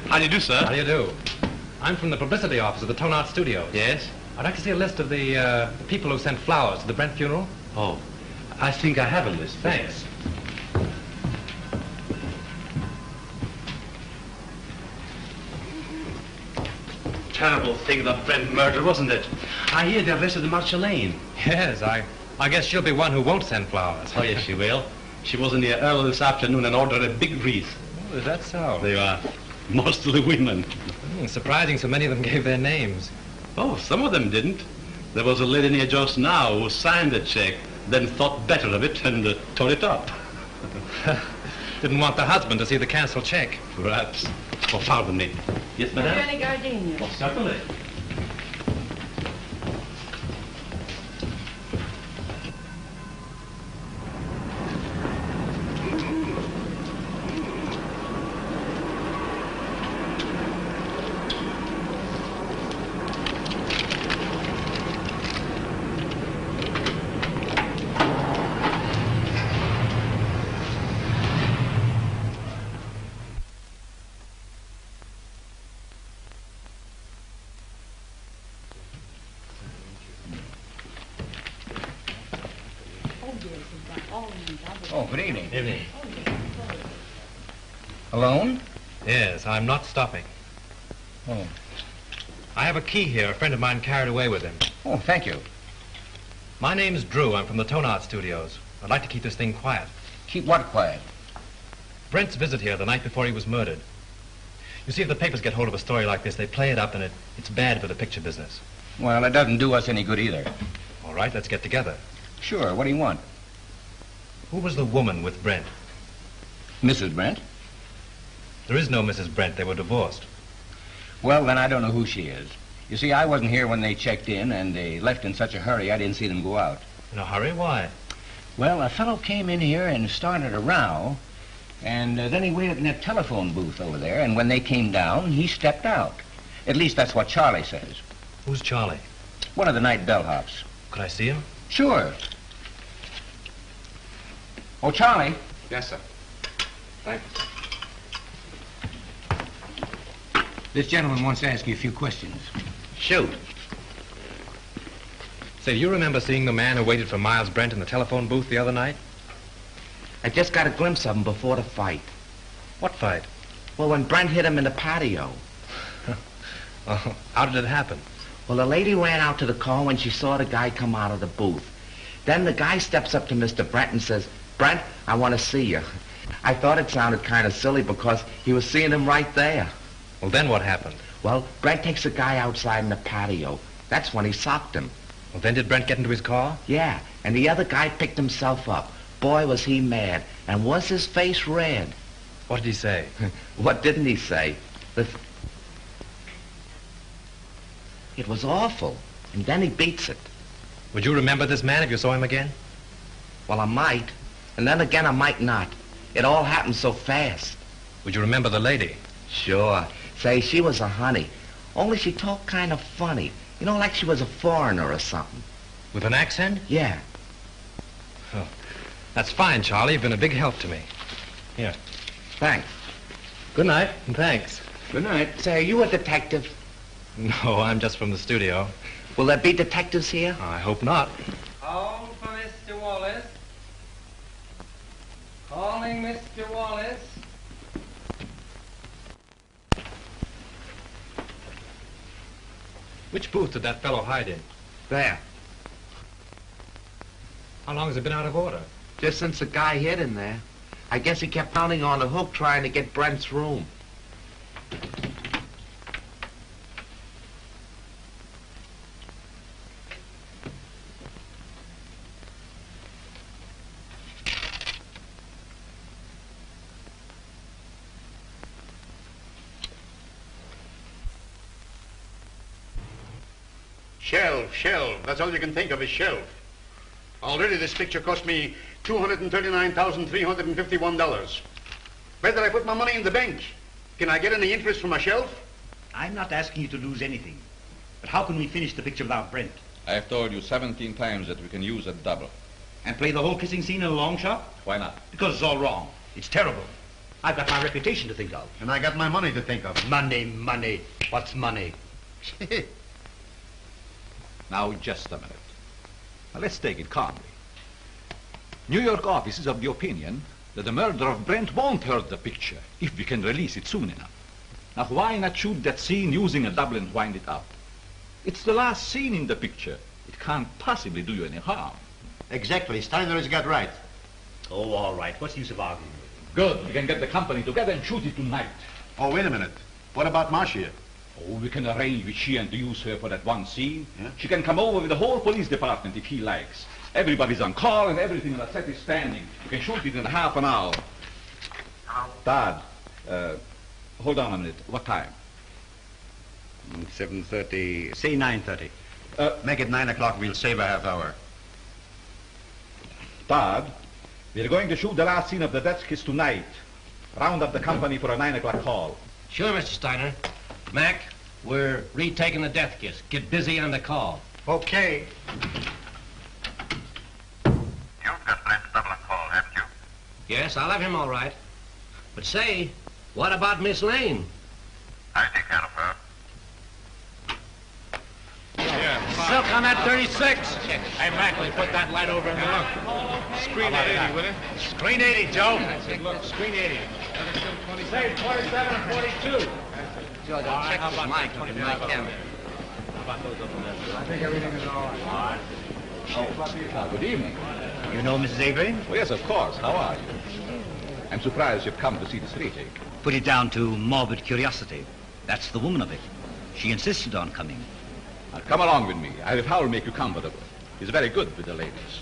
How do you do, sir? How do you do? I'm from the publicity office of the Tone Art Studios. Yes? I'd like to see a list of the people who sent flowers to the Brent funeral. Oh, I think I have a list. Thanks. Terrible thing, the Brent murder, wasn't it? I hear they arrested Marcia Lane. Yes, I guess she'll be one who won't send flowers. Oh, yes, she will. She was in here early this afternoon and ordered a big wreath. Oh, is that so? They are mostly women. Surprising so many of them gave their names. Oh, some of them didn't. There was a lady near just now who signed the check, then thought better of it and tore it up. Didn't want the husband to see the canceled check. Perhaps. Oh, pardon me. Yes, madame? Have you any gardenias? Oh, certainly. Oh, good evening. Evening. Alone? Yes, I'm not stopping. Oh. I have a key here a friend of mine carried away with him. Oh, thank you. My name's Drew. I'm from the Tone Art Studios. I'd like to keep this thing quiet. Keep what quiet? Brent's visit here the night before he was murdered. You see, if the papers get hold of a story like this, they play it up, and it's bad for the picture business. Well, it doesn't do us any good either. All right, let's get together. Sure, what do you want? Who was the woman with Brent? Mrs. Brent? There is no Mrs. Brent. They were divorced. Well, then I don't know who she is. You see, I wasn't here when they checked in, and they left in such a hurry I didn't see them go out. In a hurry? Why? Well, a fellow came in here and started a row, and then he waited in that telephone booth over there, and when they came down, he stepped out. At least that's what Charlie says. Who's Charlie? One of the night bellhops. Could I see him? Sure. Oh, Charlie. Yes, sir. Thank you. This gentleman wants to ask you a few questions. Shoot. Say, you remember seeing the man who waited for Myles Brent in the telephone booth the other night? I just got a glimpse of him before the fight. What fight? Well, when Brent hit him in the patio. Oh, how did it happen? Well, the lady ran out to the car when she saw the guy come out of the booth. Then the guy steps up to Mr. Brent and says, "Brent, I want to see you." I thought it sounded kind of silly because he was seeing him right there. Well, then what happened? Well, Brent takes the guy outside in the patio. That's when he socked him. Well, then did Brent get into his car? Yeah, and the other guy picked himself up. Boy, was he mad. And was his face red. What did he say? What didn't he say? It was awful. And then he beats it. Would you remember this man if you saw him again? Well, I might. And then again, I might not. It all happened so fast. Would you remember the lady? Sure. Say, she was a honey. Only she talked kind of funny. You know, like she was a foreigner or something. With an accent? Yeah. Oh, that's fine, Charlie. You've been a big help to me. Here. Thanks. Good night, and thanks. Good night. Say, are you a detective? No, I'm just from the studio. Will there be detectives here? I hope not. Call for Mr. Wallace. Calling Mr. Wallace. Which booth did that fellow hide in? There. How long has it been out of order? Just since the guy hit him there. I guess he kept pounding on the hook trying to get Brent's room. Shelf. That's all you can think of is shelf. Already this picture cost me $239,351. Where did I put my money in the bank? Can I get any interest from a shelf? I'm not asking you to lose anything. But how can we finish the picture without Brent? I have told you 17 times that we can use a double. And play the whole kissing scene in a long shot? Why not? Because it's all wrong. It's terrible. I've got my reputation to think of. And I got my money to think of. Money, money. What's money? Now, just a minute. Now, let's take it calmly. New York office is of the opinion that the murder of Brent won't hurt the picture if we can release it soon enough. Now, why not shoot that scene using a double and wind it up? It's the last scene in the picture. It can't possibly do you any harm. Exactly. Steiner has got right. Oh, all right. What's the use of arguing? Good. We can get the company together and shoot it tonight. Oh, wait a minute. What about Marcia? Oh, we can arrange with she and to use her for that one scene. Yeah? She can come over with the whole police department if he likes. Everybody's on call and everything on the set is standing. You can shoot it in half an hour. Dad, hold on a minute. What time? 7:30. Say 9:30. Make it 9 o'clock. We'll save a half hour. Dad, we're going to shoot the last scene of the death kiss tonight. Round up the company for a 9 o'clock call. Sure, Mr. Steiner. Mac, we're retaking the death kiss. Get busy on the call. Okay. You've got Brent's double call, haven't you? Yes, I'll have him all right. But say, what about Miss Lane? I take care of her. Silk on that 36. Hey, Mac, we put that light over in the look. Screen 80, will it? Screen 80, Joe. Look, screen 80. Say 27 and 42. Joe, don't check this mic on my camera. I think everything is all right. Oh, good evening. You know Mrs. Avery? Oh, yes, of course. How are you? I'm surprised you've come to see this retake. Put it down to morbid curiosity. That's the woman of it. She insisted on coming. Now, come along with me. I will make you comfortable. He's very good with the ladies.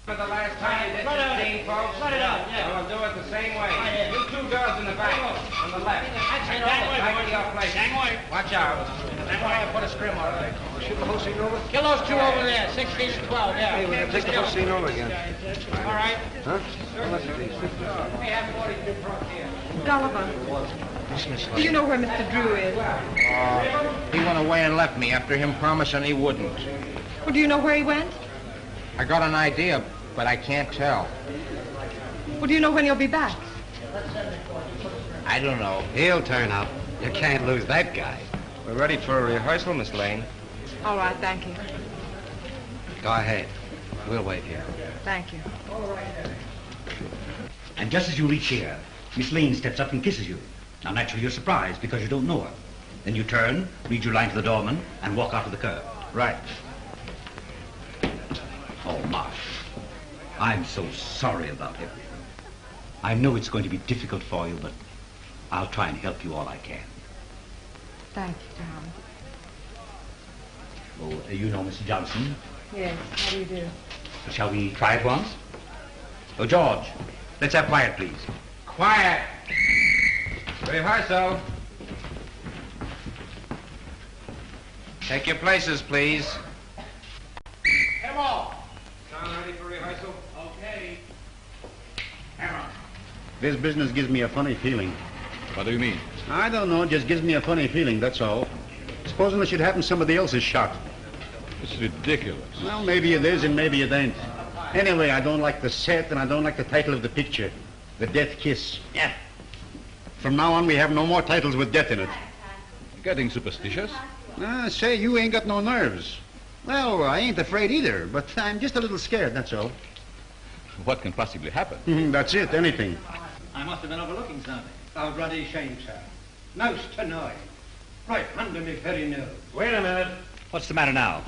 For the last time you did this scene, folks. Let it up, yeah. We'll do it the same way. You two girls in the back, on the left. Back to your place. Watch out. Put a scrim on it. Shoot the whole scene over? Kill those two over there, 16 and 12, yeah. Hey, we're going to take the whole scene over again. All right. Huh? Well, let's see. Hey, have 42 front here. Gulliver, do you know where Mr. Drew is? He went away and left me after him promising he wouldn't. Well, do you know where he went? I got an idea, but I can't tell. Well, do you know when he'll be back? I don't know. He'll turn up. You can't lose that guy. We're ready for a rehearsal, Miss Lane. All right, thank you. Go ahead. We'll wait here. Thank you. And just as you reach here, Miss Lane steps up and kisses you. Now, naturally, you're surprised because you don't know her. Then you turn, read your line to the doorman, and walk out of the curb. Right. Oh, Marsh, I'm so sorry about everything. I know it's going to be difficult for you, but I'll try and help you all I can. Thank you, Tom. Oh, you know Mr. Johnson. Yes, how do you do? Shall we try it once? Oh, George, let's have quiet, please. Quiet. Rehearsal. Take your places, please. Hit 'em all. Sound ready for rehearsal? Okay. Hammer. This business gives me a funny feeling. What do you mean? I don't know, it just gives me a funny feeling, that's all. Supposing it should happen somebody else is shot. It's ridiculous. Well, maybe it is and maybe it ain't. Anyway, I don't like the set and I don't like the title of the picture. The Death Kiss. Yeah. From now on, we have no more titles with death in it. Getting superstitious? Say, you ain't got no nerves. Well, I ain't afraid either, but I'm just a little scared, that's all. What can possibly happen? That's it, anything. I must have been overlooking something. Oh, bloody shame, sir. Most annoying. Right under me very nose. Wait a minute. What's the matter now?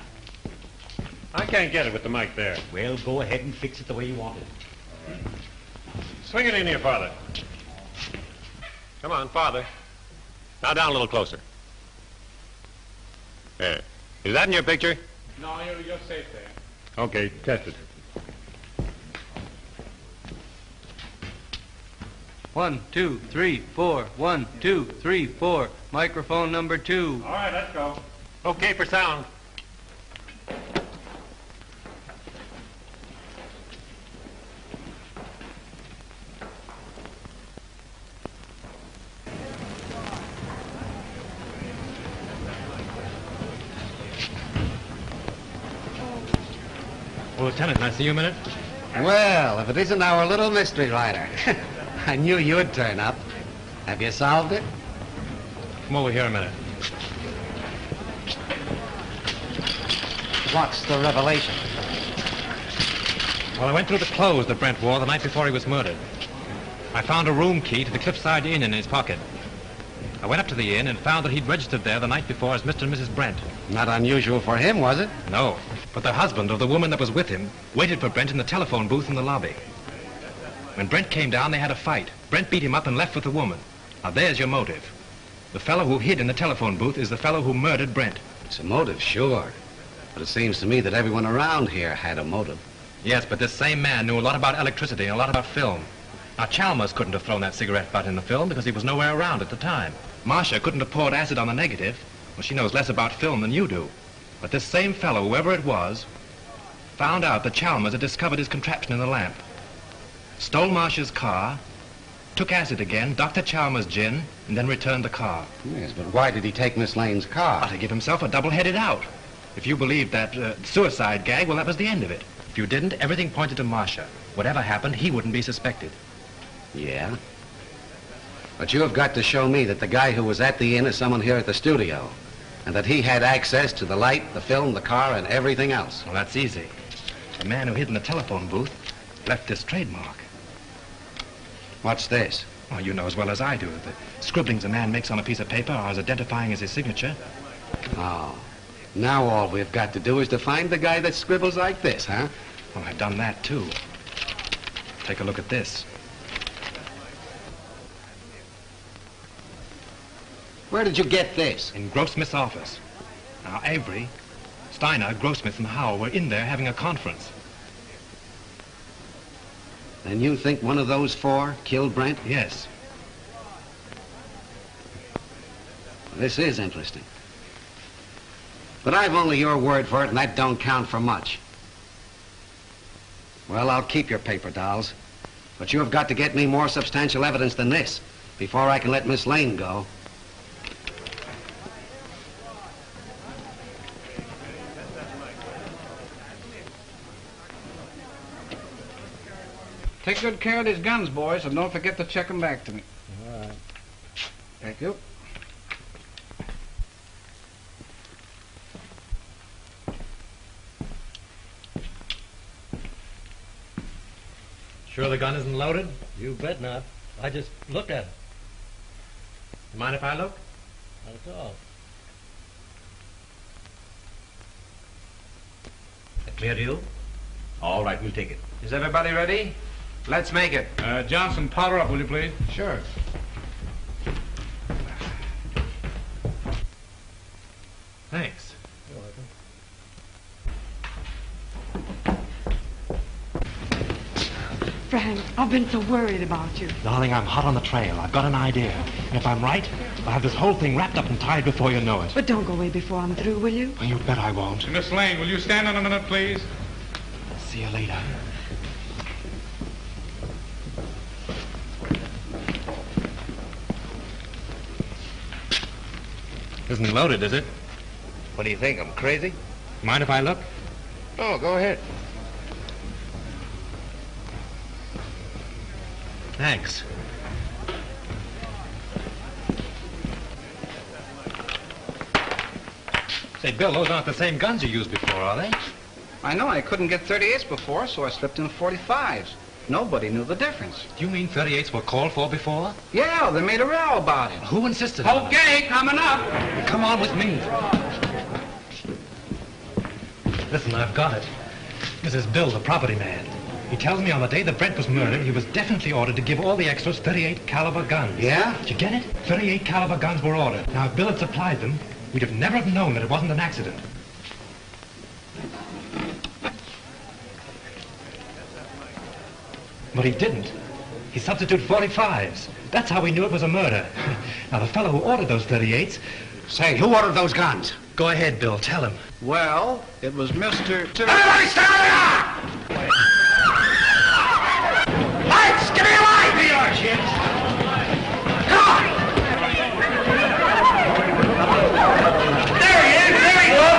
I can't get it with the mic there. Well, go ahead and fix it the way you want it. Swing it in here, Father. Come on, Father. Now down a little closer. There. Is that in your picture? No, you're safe there. Okay, test it. 1, 2, 3, 4. 1, 2, 3, 4. Microphone number 2. All right, let's go. Okay for sound. Well, Lieutenant, can I see you a minute? Well, if it isn't our little mystery writer. I knew you'd turn up. Have you solved it? Come over here a minute. What's the revelation? Well, I went through the clothes that Brent wore the night before he was murdered. I found a room key to the Cliffside Inn in his pocket. I went up to the inn and found that he'd registered there the night before as Mr. and Mrs. Brent. Not unusual for him, was it? No, but the husband of the woman that was with him waited for Brent in the telephone booth in the lobby. When Brent came down, they had a fight. Brent beat him up and left with the woman. Now, there's your motive. The fellow who hid in the telephone booth is the fellow who murdered Brent. It's a motive, sure. But it seems to me that everyone around here had a motive. Yes, but this same man knew a lot about electricity and a lot about film. Now, Chalmers couldn't have thrown that cigarette butt in the film because he was nowhere around at the time. Marcia couldn't have poured acid on the negative. Well, she knows less about film than you do. But this same fellow, whoever it was, found out that Chalmers had discovered his contraption in the lamp. Stole Marcia's car, took acid again, Dr. Chalmers' gin, and then returned the car. Yes, but why did he take Miss Lane's car? To give himself a double-headed out. If you believed that suicide gag, well, that was the end of it. If you didn't, everything pointed to Marcia. Whatever happened, he wouldn't be suspected. Yeah? But you have got to show me that the guy who was at the inn is someone here at the studio, and that he had access to the light, the film, the car, and everything else. Well, that's easy. The man who hid in the telephone booth left this trademark. What's this? Oh, you know as well as I do. The scribblings a man makes on a piece of paper are as identifying as his signature. Oh. Now all we've got to do is to find the guy that scribbles like this, huh? Well, I've done that, too. Take a look at this. Where did you get this? In Grossmith's office. Now, Avery, Steiner, Grossmith, and Howell were in there having a conference. Then you think one of those four killed Brent? Yes. This is interesting. But I've only your word for it, and that don't count for much. Well, I'll keep your paper dolls. But you have got to get me more substantial evidence than this before I can let Miss Lane go. Take good care of these guns, boys, and don't forget to check them back to me. All right. Thank you. Sure the gun isn't loaded? You bet not. I just looked at it. You mind if I look? Not at all. That clear to you? All right, we'll take it. Is everybody ready? Let's make it. Johnson, powder up, will you please? Sure. Thanks. You're welcome. Frank, I've been so worried about you. Darling, I'm hot on the trail. I've got an idea. And if I'm right, I'll have this whole thing wrapped up and tied before you know it. But don't go away before I'm through, will you? Well, you bet I won't. Miss Lane, will you stand on a minute, please? See you later. Isn't loaded, is it? What do you think? I'm crazy? Mind if I look? Oh, go ahead. Thanks. Say, Bill, those aren't the same guns you used before, are they? I know. I couldn't get 38s before, so I slipped in 45s. Nobody knew the difference. Do you mean 38s were called for before? Yeah, they made a row about it. Who insisted on it? Okay, coming up. Come on with me. Listen, I've got it. This is Bill, the property man. He tells me on the day that Brent was murdered, he was definitely ordered to give all the extras 38 caliber guns. Yeah? Did you get it? 38 caliber guns were ordered. Now, if Bill had supplied them, we'd have never have known that it wasn't an accident. But he didn't. He substituted 45s. That's how we knew it was a murder. Now, the fellow who ordered those 38s... Say, who ordered those guns? Go ahead, Bill. Tell him. Well, it was Mr. Everybody stand there! Lights! Give me a light! Here you are, kids. Come on! There he is! There he goes!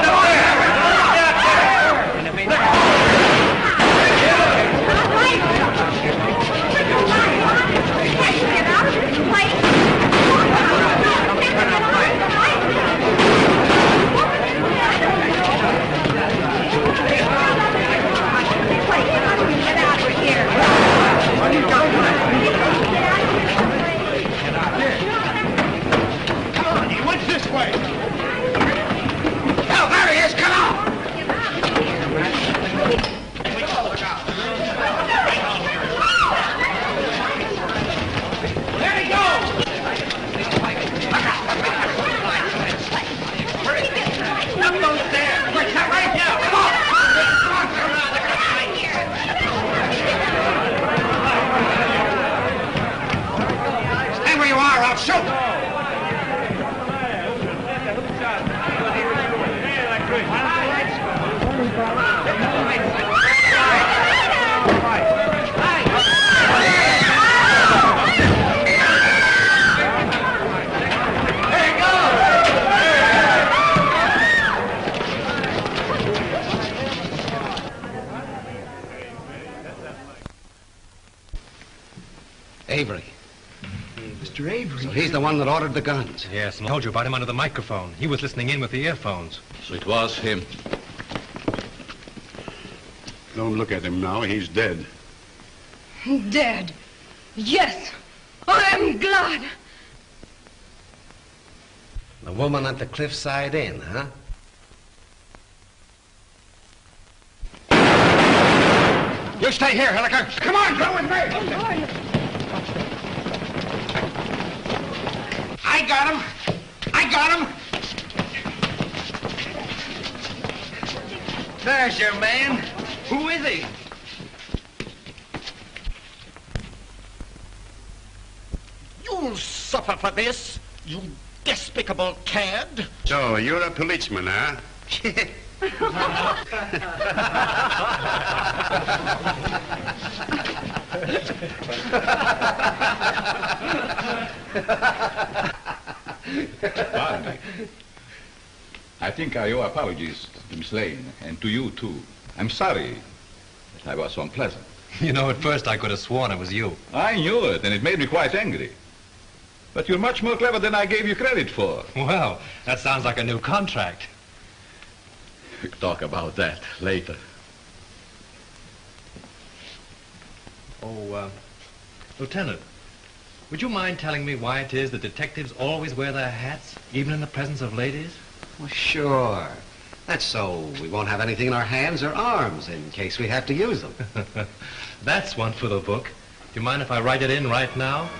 Up there! Avery. Mr. Avery? So he's the one that ordered the guns. Yes, and I told you about him under the microphone. He was listening in with the earphones. So it was him. Don't look at him now. He's dead. Dead. Yes. I'm glad. The woman at the Cliffside Inn, huh? You stay here, Hilliker. Come on, go with me. I got him. I got him. There's your man. Who is he? You'll suffer for this, you despicable cad. So, you're a policeman, huh? Pardon me. I think I owe apologies to Miss Lane, and to you, too. I'm sorry that I was so unpleasant. You know, at first I could have sworn it was you. I knew it, and it made me quite angry. But you're much more clever than I gave you credit for. Well, that sounds like a new contract. We'll talk about that later. Oh, Lieutenant, would you mind telling me why it is that detectives always wear their hats, even in the presence of ladies? Well, sure. That's so we won't have anything in our hands or arms in case we have to use them. That's one for the book. Do you mind if I write it in right now?